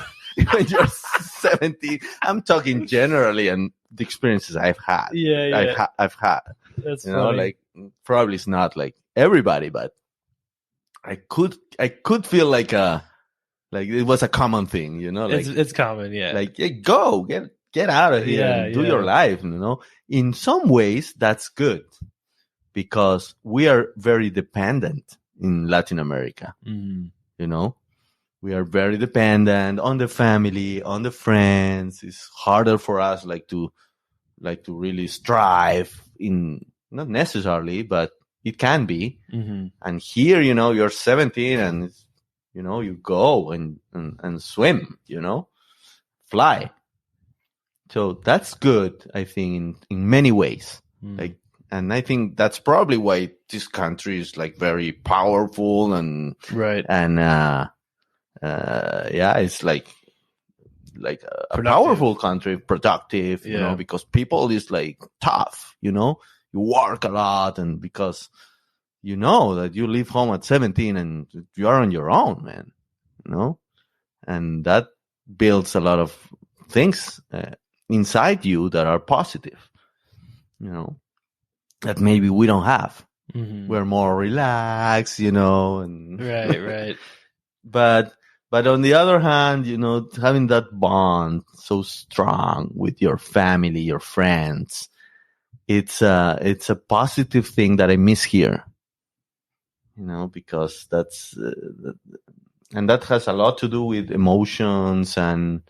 70. I'm talking generally and the experiences I've had. I've had. That's you funny. know, like probably it's not like everybody, but I could feel like it was a common thing, you know, like it's common, yeah. Like, hey, go get out of here and do your life, you know. In some ways, that's good because we are very dependent in Latin America. You know, we are very dependent on the family, on the friends. It's harder for us, to really strive in, not necessarily, but it can be. And here, you know, you're 17 and, you know, you go and swim, you know, fly. So that's good, I think, in many ways. And I think that's probably why this country is like very powerful and it's like a powerful country, productive, you know, because people is like tough, you know, you work a lot, and because you know that you leave home at 17 and you are on your own, man, you know, and that builds a lot of things inside you that are positive, you know, that maybe we don't have. We're more relaxed, you know, and right. But on the other hand, you know, having that bond so strong with your family, your friends, it's a positive thing that I miss here, you know, because that's and that has a lot to do with emotions and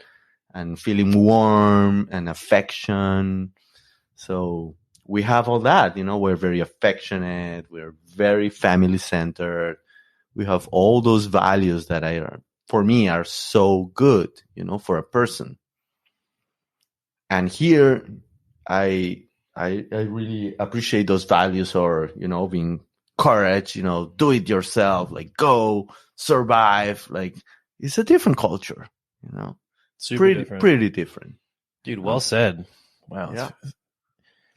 feeling warm and affection. So we have all that, you know, we're very affectionate, we're very family centered. We have all those values that for me are so good, you know, for a person. And here I really appreciate those values, or, you know, being courage, you know, do it yourself, like go survive. Like it's a different culture, you know. Pretty different. Dude, well said. Wow. Yeah.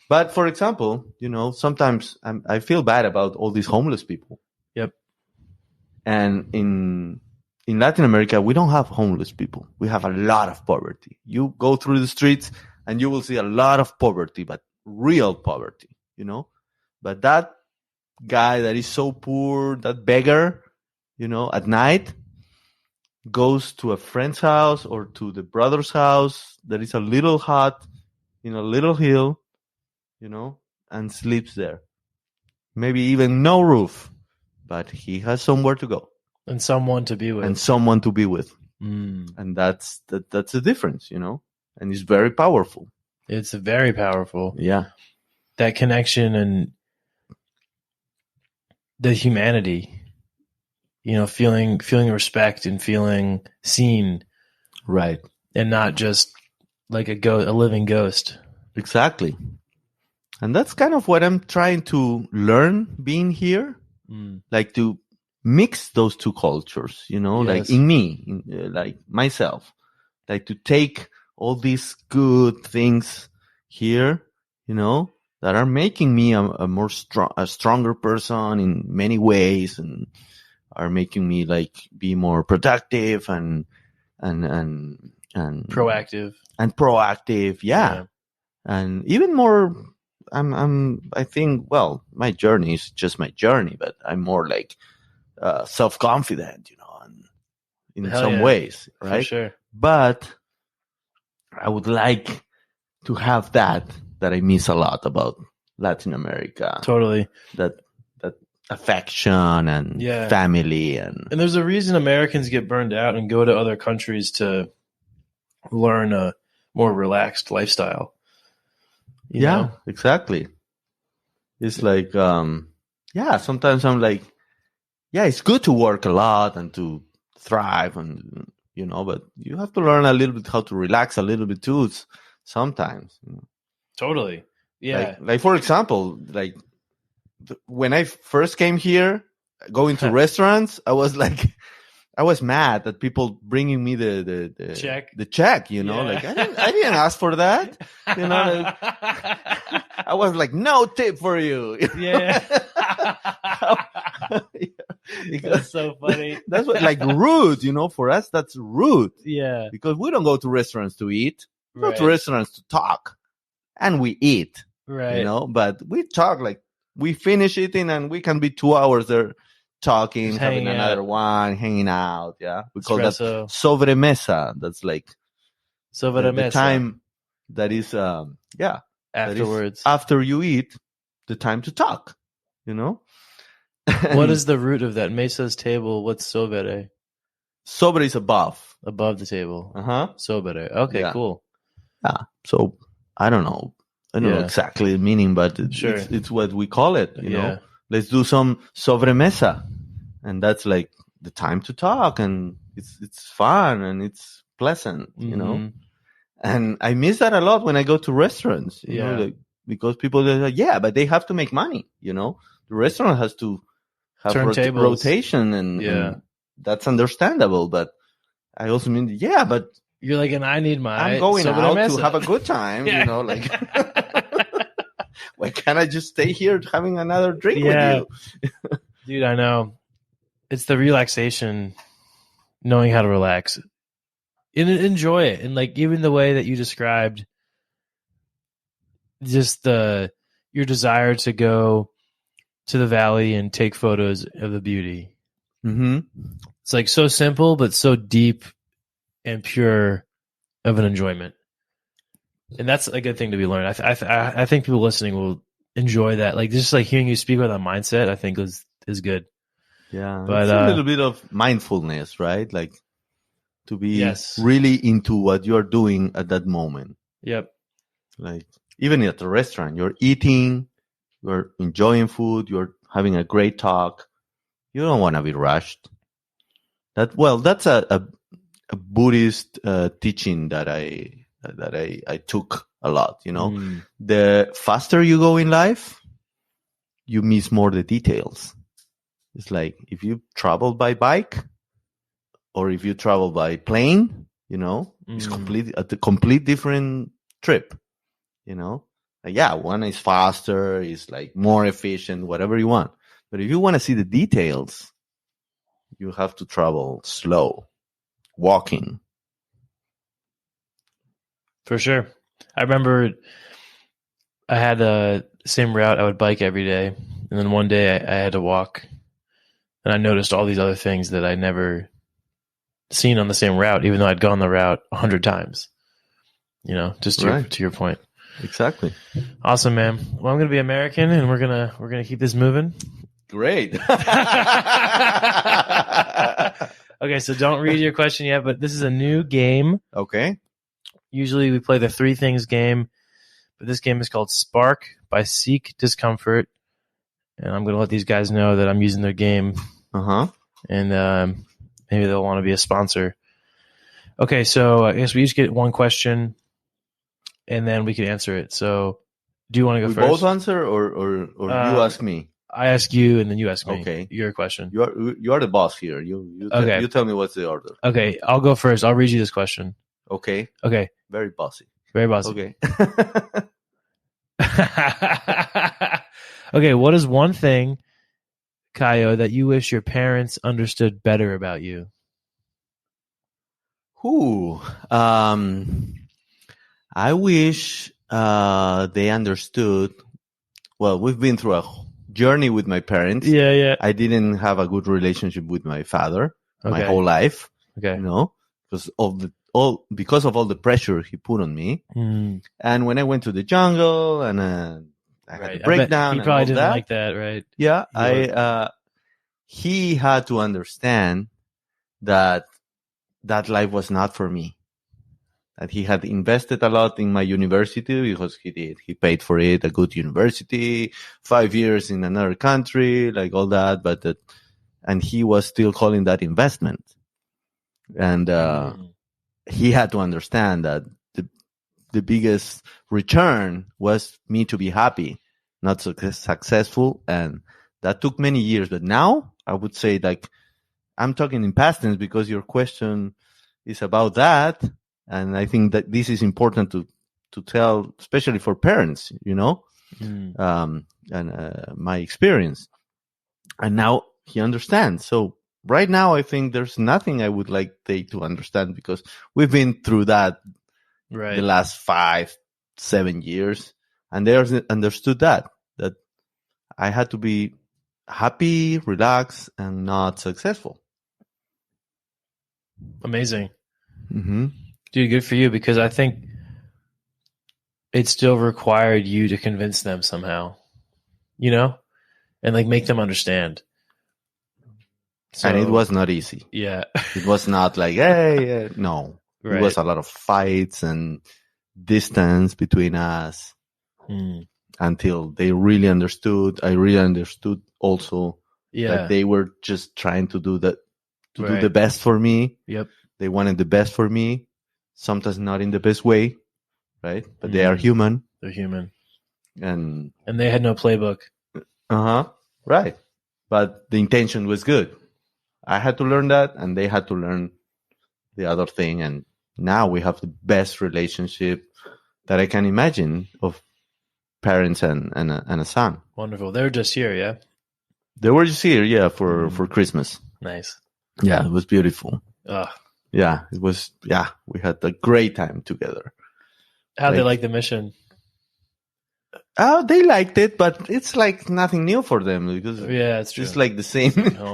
But for example, you know, sometimes I feel bad about all these homeless people. Yep. And in Latin America, we don't have homeless people. We have a lot of poverty. You go through the streets and you will see a lot of poverty, but real poverty, you know. But that guy that is so poor, that beggar, you know, at night goes to a friend's house or to the brother's house that is a little hut in a little hill, you know, and sleeps there. Maybe even no roof, but he has somewhere to go. And someone to be with. And that's the difference, you know, and it's very powerful. It's very powerful. Yeah. That connection and the humanity, you know, feeling respect and feeling seen. Right. And not just like a living ghost. Exactly. And that's kind of what I'm trying to learn being here. Like to mix those two cultures, like in me, like myself, like to take all these good things here, that are making me a stronger person in many ways, and are making me like be more productive and proactive yeah. And even more, I think, well, my journey is just my journey, but I'm more like self-confident, in some ways, right? For sure. But I would like to have that I miss a lot about Latin America. Totally. That affection and family. And there's a reason Americans get burned out and go to other countries to learn a more relaxed lifestyle. You know? Exactly. It's like, sometimes I'm like, it's good to work a lot and to thrive and, but you have to learn a little bit how to relax a little bit too sometimes. Totally. Yeah. Like for example, like when I first came here, going to restaurants, I was mad that people bringing me the check. The check, like I didn't ask for that. Like, I was like, no tip for you. Yeah. That's so funny. That's what, like, rude, for us, that's rude. Yeah. Because we don't go to restaurants to eat. We Right. go to restaurants to talk. And we eat. Right. But we talk, like, we finish eating and we can be 2 hours there talking, having another one, hanging out. Yeah. We call that sobremesa. That's like the time that is, afterwards. After you eat, the time to talk, What is the root of that? Mesa's table. What's sobere? Sobre is above the table. Sobere. Okay, cool. Yeah. So I don't know exactly the meaning, but it's what we call it. You know, let's do some sobremesa, and that's like the time to talk, and it's fun and it's pleasant. And I miss that a lot when I go to restaurants. You know, like, because people are like, but they have to make money. The restaurant has to have rotation, and that's understandable. But I also mean, but you're like, and I need I'm going out to have a good time. Like, why can't I just stay here having another drink with you? Dude, I know. It's the relaxation, knowing how to relax and enjoy it. And like, even the way that you described just your desire to go to the valley and take photos of the beauty. Mm-hmm. It's like so simple, but so deep and pure of an enjoyment. And that's a good thing to be learned. I think people listening will enjoy that. Like, just like hearing you speak about that mindset, I think is good. Yeah. But it's a little bit of mindfulness, right? Like, to be really into what you're doing at that moment. Yep. Like, even at the restaurant, you're eating, you're enjoying food, you're having a great talk. You don't want to be rushed. That's a Buddhist teaching that I took a lot. The faster you go in life, you miss more the details. It's like if you travel by bike or if you travel by plane, it's a complete different trip. Like, one is faster, is like more efficient, whatever you want. But if you want to see the details, you have to travel slow, walking. For sure. I remember I had the same route I would bike every day. And then one day I had to walk. And I noticed all these other things that I'd never seen on the same route, even though I'd gone the route 100 times. Just to your point. Exactly. Awesome, man. Well, I'm going to be American, and we're gonna keep this moving. Great. Okay, so don't read your question yet, but this is a new game. Okay. Usually we play the 3 things game, but this game is called Spark by Seek Discomfort. And I'm going to let these guys know that I'm using their game. And maybe they'll want to be a sponsor. Okay, so I guess we each get one question, and then we can answer it. So do you want to go first? Both answer or you ask me? I ask you, and then you ask me. Okay. Your question. You are the boss here. You tell me what's the order. Okay, I'll go first. I'll read you this question. Okay. Okay. Very bossy. Very bossy. Okay. Okay, what is one thing, Cayo, that you wish your parents understood better about you? I wish they understood. Well, we've been through a journey with my parents. Yeah. I didn't have a good relationship with my father my whole life. Okay. Because of all the pressure he put on me. Mm. And when I went to the jungle and I had a breakdown, he probably and all didn't like that, right? Yeah, he had to understand that life was not for me. That he had invested a lot in my university, because he did. He paid for it, a good university, 5 years in another country, like all that. And he was still calling that investment. And he had to understand that the biggest return was me to be happy, not successful. And that took many years. But now I would say, like, I'm talking in past tense because your question is about that. And I think that this is important to tell, especially for parents, and my experience. And now he understands. So right now, I think there's nothing I would like they to understand, because we've been through that the last 5-7 years, and they understood that I had to be happy, relaxed, and not successful. Amazing. Mm-hmm. Dude, good for you, because I think it still required you to convince them somehow, and like make them understand. So, and it was not easy. Yeah. It was not like, hey, no. Right. It was a lot of fights and distance between us until they really understood. I really understood also that they were just trying to do that, to do the best for me. Yep. They wanted the best for me, sometimes not in the best way, right? But they are human. They're human. And they had no playbook. Right. But the intention was good. I had to learn that, and they had to learn the other thing. And now we have the best relationship that I can imagine of parents and a son. Wonderful. They were just here, yeah? They were just here, for Christmas. Nice. Yeah, it was beautiful. Ugh. Yeah, it was. Yeah, we had a great time together. How'd they like the mission? They liked it, but it's like nothing new for them, because it's true. It's like the same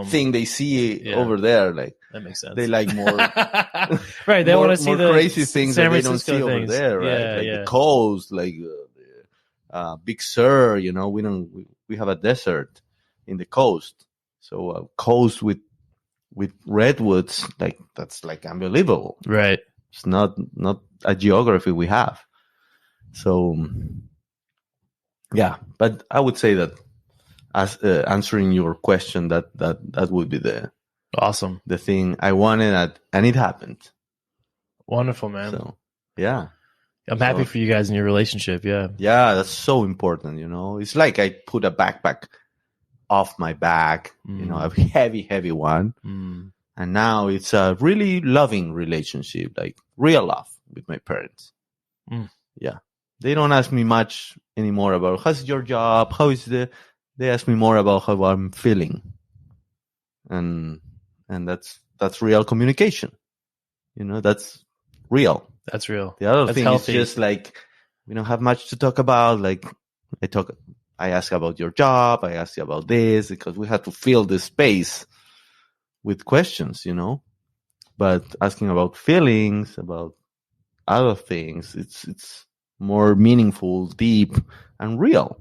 thing they see over there. Like, that makes sense. They like more right. They want to see the crazy things San that they don't see over there, right? Like the coast, like Big Sur. We have a desert in the coast, so coast with redwoods, like that's like unbelievable. Right. It's not a geography we have. So yeah, but I would say that as answering your question, that would be the thing I wanted, and it happened. Wonderful, man. So yeah, I'm happy for you guys in your relationship. Yeah, that's so important. It's like I put a backpack off my back, a heavy one, and now it's a really loving relationship, like real love with my parents. Yeah, they don't ask me much anymore about how's your job, they ask me more about how I'm feeling, and that's real communication. That's real. That's real. The other thing is just like we don't have much to talk about. Like I ask about your job, I ask you about this, because we have to fill the space with questions, But asking about feelings, about other things, it's more meaningful, deep, and real.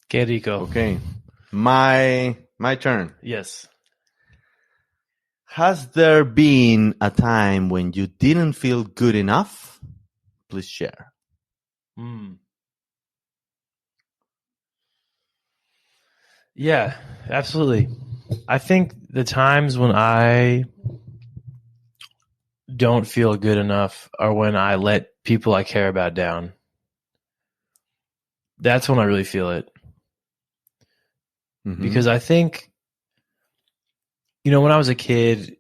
Que rico. Okay. My turn. Yes. Has there been a time when you didn't feel good enough? Please share. Yeah, absolutely. I think the times when I don't feel good enough are when I let people I care about down. That's when I really feel it. because I think, when I was a kid,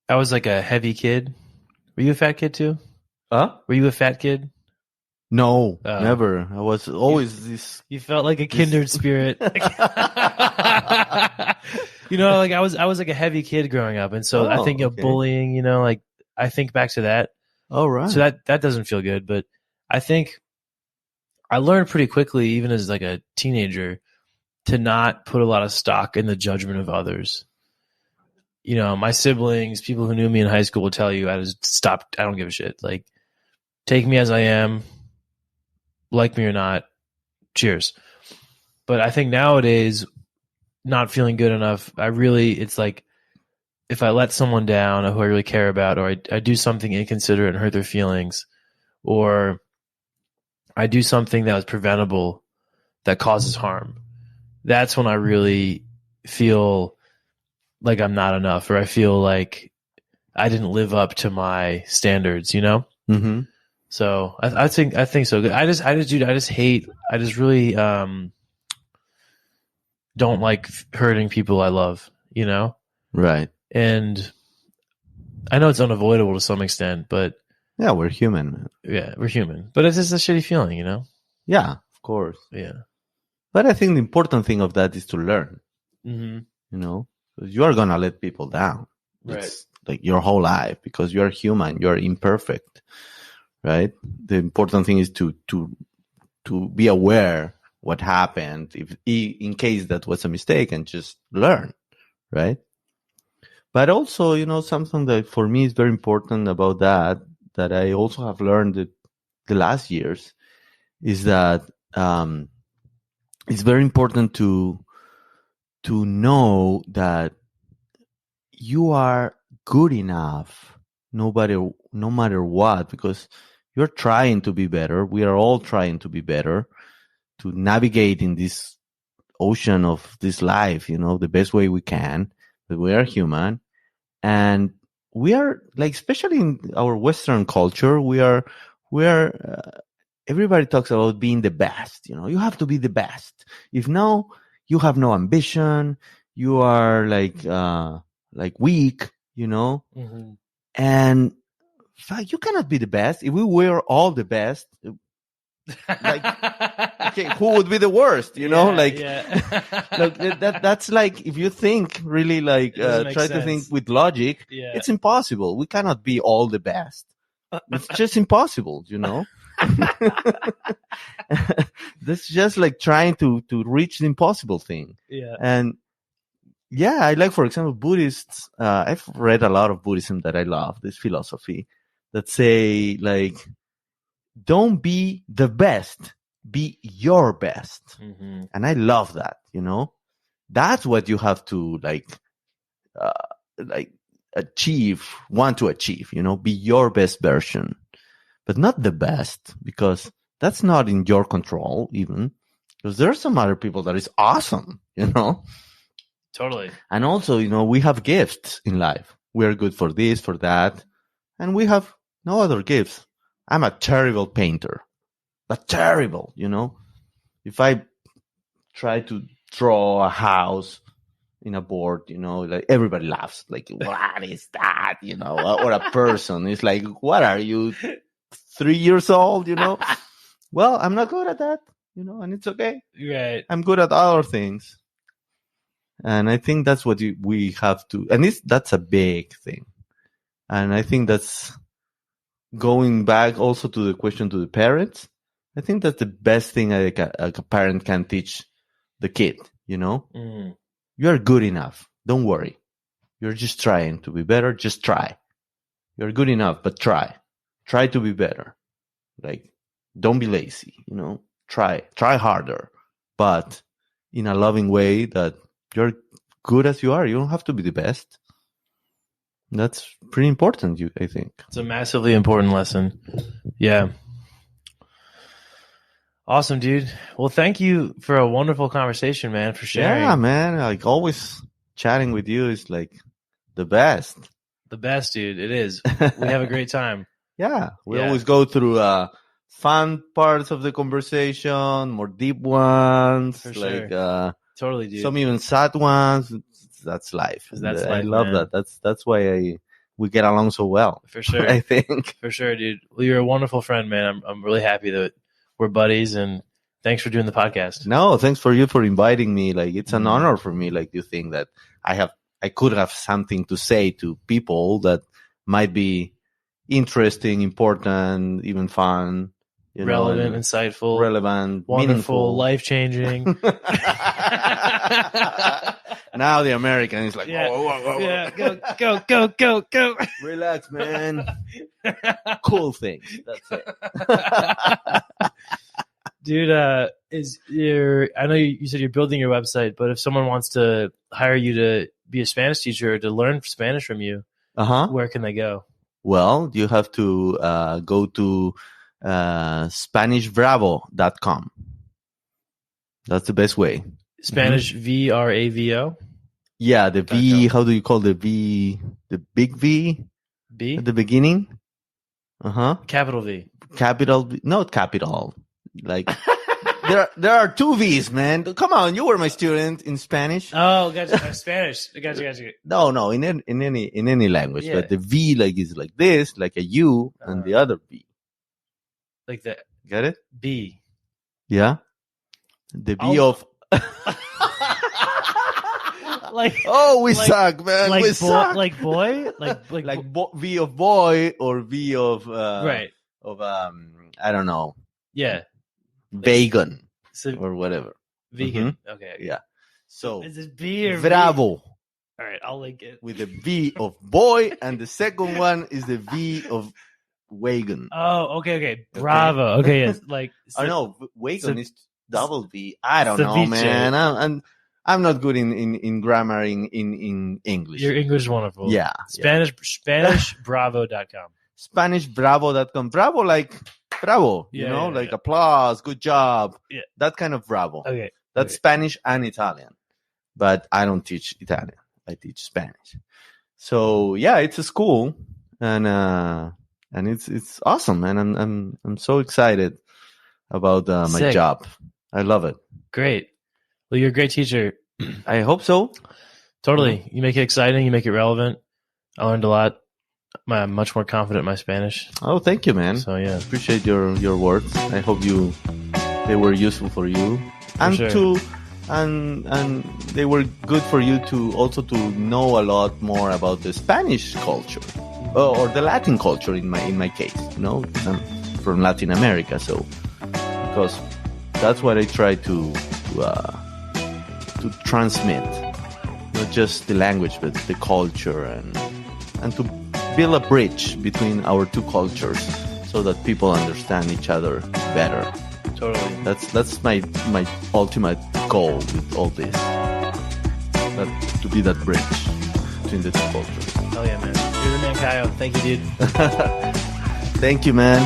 I was like a heavy kid. Were you a fat kid too? Huh? Were you a fat kid? No, never. I was always this. You felt like a kindred spirit. Like I was like a heavy kid growing up, and so I think bullying. Like I think back to that. Oh, right. So that doesn't feel good, but I think I learned pretty quickly, even as like a teenager, to not put a lot of stock in the judgment of others. My siblings, people who knew me in high school will tell you I just stopped. I don't give a shit. Like, take me as I am, like me or not. Cheers. But I think nowadays, not feeling good enough, it's like if I let someone down who I really care about, or I do something inconsiderate and hurt their feelings, or I do something that was preventable that causes harm, that's when I really feel like I'm not enough, or I feel like I didn't live up to my standards, Mm-hmm. So I think so. I just really don't like hurting people I love, Right. And I know it's unavoidable to some extent, but yeah, we're human, man. Yeah, we're human, but it's just a shitty feeling, Yeah, of course. Yeah. But I think the important thing of that is to learn, Mm-hmm. You are going to let people down. Right. It's like your whole life, because you're human, you're imperfect, right? The important thing is to be aware what happened, if in case that was a mistake, and just learn, right? But also, something that for me is very important about that I also have learned the last years, is that it's very important to know that you are good enough no matter what, because you're trying to be better. We are all trying to be better, to navigate in this ocean of this life, the best way we can. But we are human, and we are, like, especially in our Western culture, we are everybody talks about being the best. You have to be the best. If no, you have no ambition. You are like weak, Mm-hmm. and fuck, you cannot be the best. If we were all the best, like, okay, who would be the worst? That's like, if you think really, like, try to think with logic, it's impossible. We cannot be all the best. It's just impossible, That's just like trying to reach the impossible thing. Yeah. And yeah, I like, for example, Buddhists. I've read a lot of Buddhism that I love, this philosophy that say, like, don't be the best, be your best. Mm-hmm. And I love that, That's what you have to want to achieve, be your best version, but not the best, because that's not in your control, even, because there are some other people that is awesome, Totally. And also, we have gifts in life. We are good for this, for that, and we have no other gifts. I'm a terrible painter, but terrible, If I try to draw a house in a board, like, everybody laughs, like, what is that, or a person. It's like, what are you, 3 years old, Well, I'm not good at that, and it's okay. Right. I'm good at other things. And I think that's what we have to, and that's a big thing. And I think that's going back also to the question to the parents. I think that's the best thing a parent can teach the kid, Mm. You're good enough. Don't worry. You're just trying to be better. Just try. You're good enough, but try. Try to be better. Like, don't be lazy, Try harder, but in a loving way, that you're good as you are. You don't have to be the best. That's pretty important, I think. It's a massively important lesson. Yeah. Awesome, dude. Well, thank you for a wonderful conversation, man, for sharing. Yeah, man. Like, always chatting with you is like the best. The best, dude. It is. We have a great time. Yeah. We always go through fun parts of the conversation, more deep ones. For like sure. Totally, dude. Some even sad ones. That's life. That's I life, love man. that. That's why we get along so well. For sure. I think. For sure, dude. Well, you're a wonderful friend, man. I'm really happy that we're buddies, and thanks for doing the podcast. No, thanks for you for inviting me. Like, it's an honor for me. Like, you think that I could have something to say to people that might be interesting, important, even fun, relevant, insightful, relevant, wonderful, meaningful, life-changing. Now the American is like, Yeah. whoa. Yeah, go. Relax, man. Cool things. That's it. Dude, I know you said you're building your website, but if someone wants to hire you to be a Spanish teacher or to learn Spanish from you, where can they go? Well, you have to go to SpanishBravo.com. That's the best way. Spanish VRAVO? Yeah, the V, how do you call the V? The big V? B? At the beginning? Capital V. Capital V, not capital. Like, there are two V's, man. Come on, you were my student in Spanish. Oh, gotcha. Spanish. Gotcha. No, in any language, Yeah. but the V is like this, like a U, and the other V. Like the Get it? B. Yeah. The V of. Like, we suck, man. like We boy, suck. like boy, like V of boy or V of right. of I don't know, Yeah. vegan So or whatever. vegan. Okay. Yeah. So Is it B or Bravo V? All right, I'll link it. with the V of boy, and the second one is the V of vegan. Oh, okay. Bravo. Okay, yes. Like I know vegan so- is double V. I don't know, ceviche. man. I'm not good in grammar in English. your English is wonderful. Yeah. SpanishBravo.com. SpanishBravo.com. Bravo, like bravo, Yeah, like yeah. applause, good job. Yeah. That kind of bravo. Okay. That's okay. Spanish and Italian. But I don't teach Italian. I teach Spanish. So yeah, it's a school, and it's awesome, and I'm so excited about my Sick. job. I love it. Great. Well, you're a great teacher. I hope so. Totally. You make it exciting. You make it relevant. I learned a lot. I'm much more confident in my Spanish. Oh, thank you, man. So yeah. Appreciate your words. I hope they were useful for you, and sure. and they were good for you to also to know a lot more about the Spanish culture or the Latin culture in my case. I'm from Latin America, so because that's what I try to transmit, not just the language but the culture, and to build a bridge between our two cultures so that people understand each other better. Totally. That's my ultimate goal with all this. To be that bridge between the two cultures. Oh yeah, man. You're the man, Cayo. Thank you, dude. Thank you, man.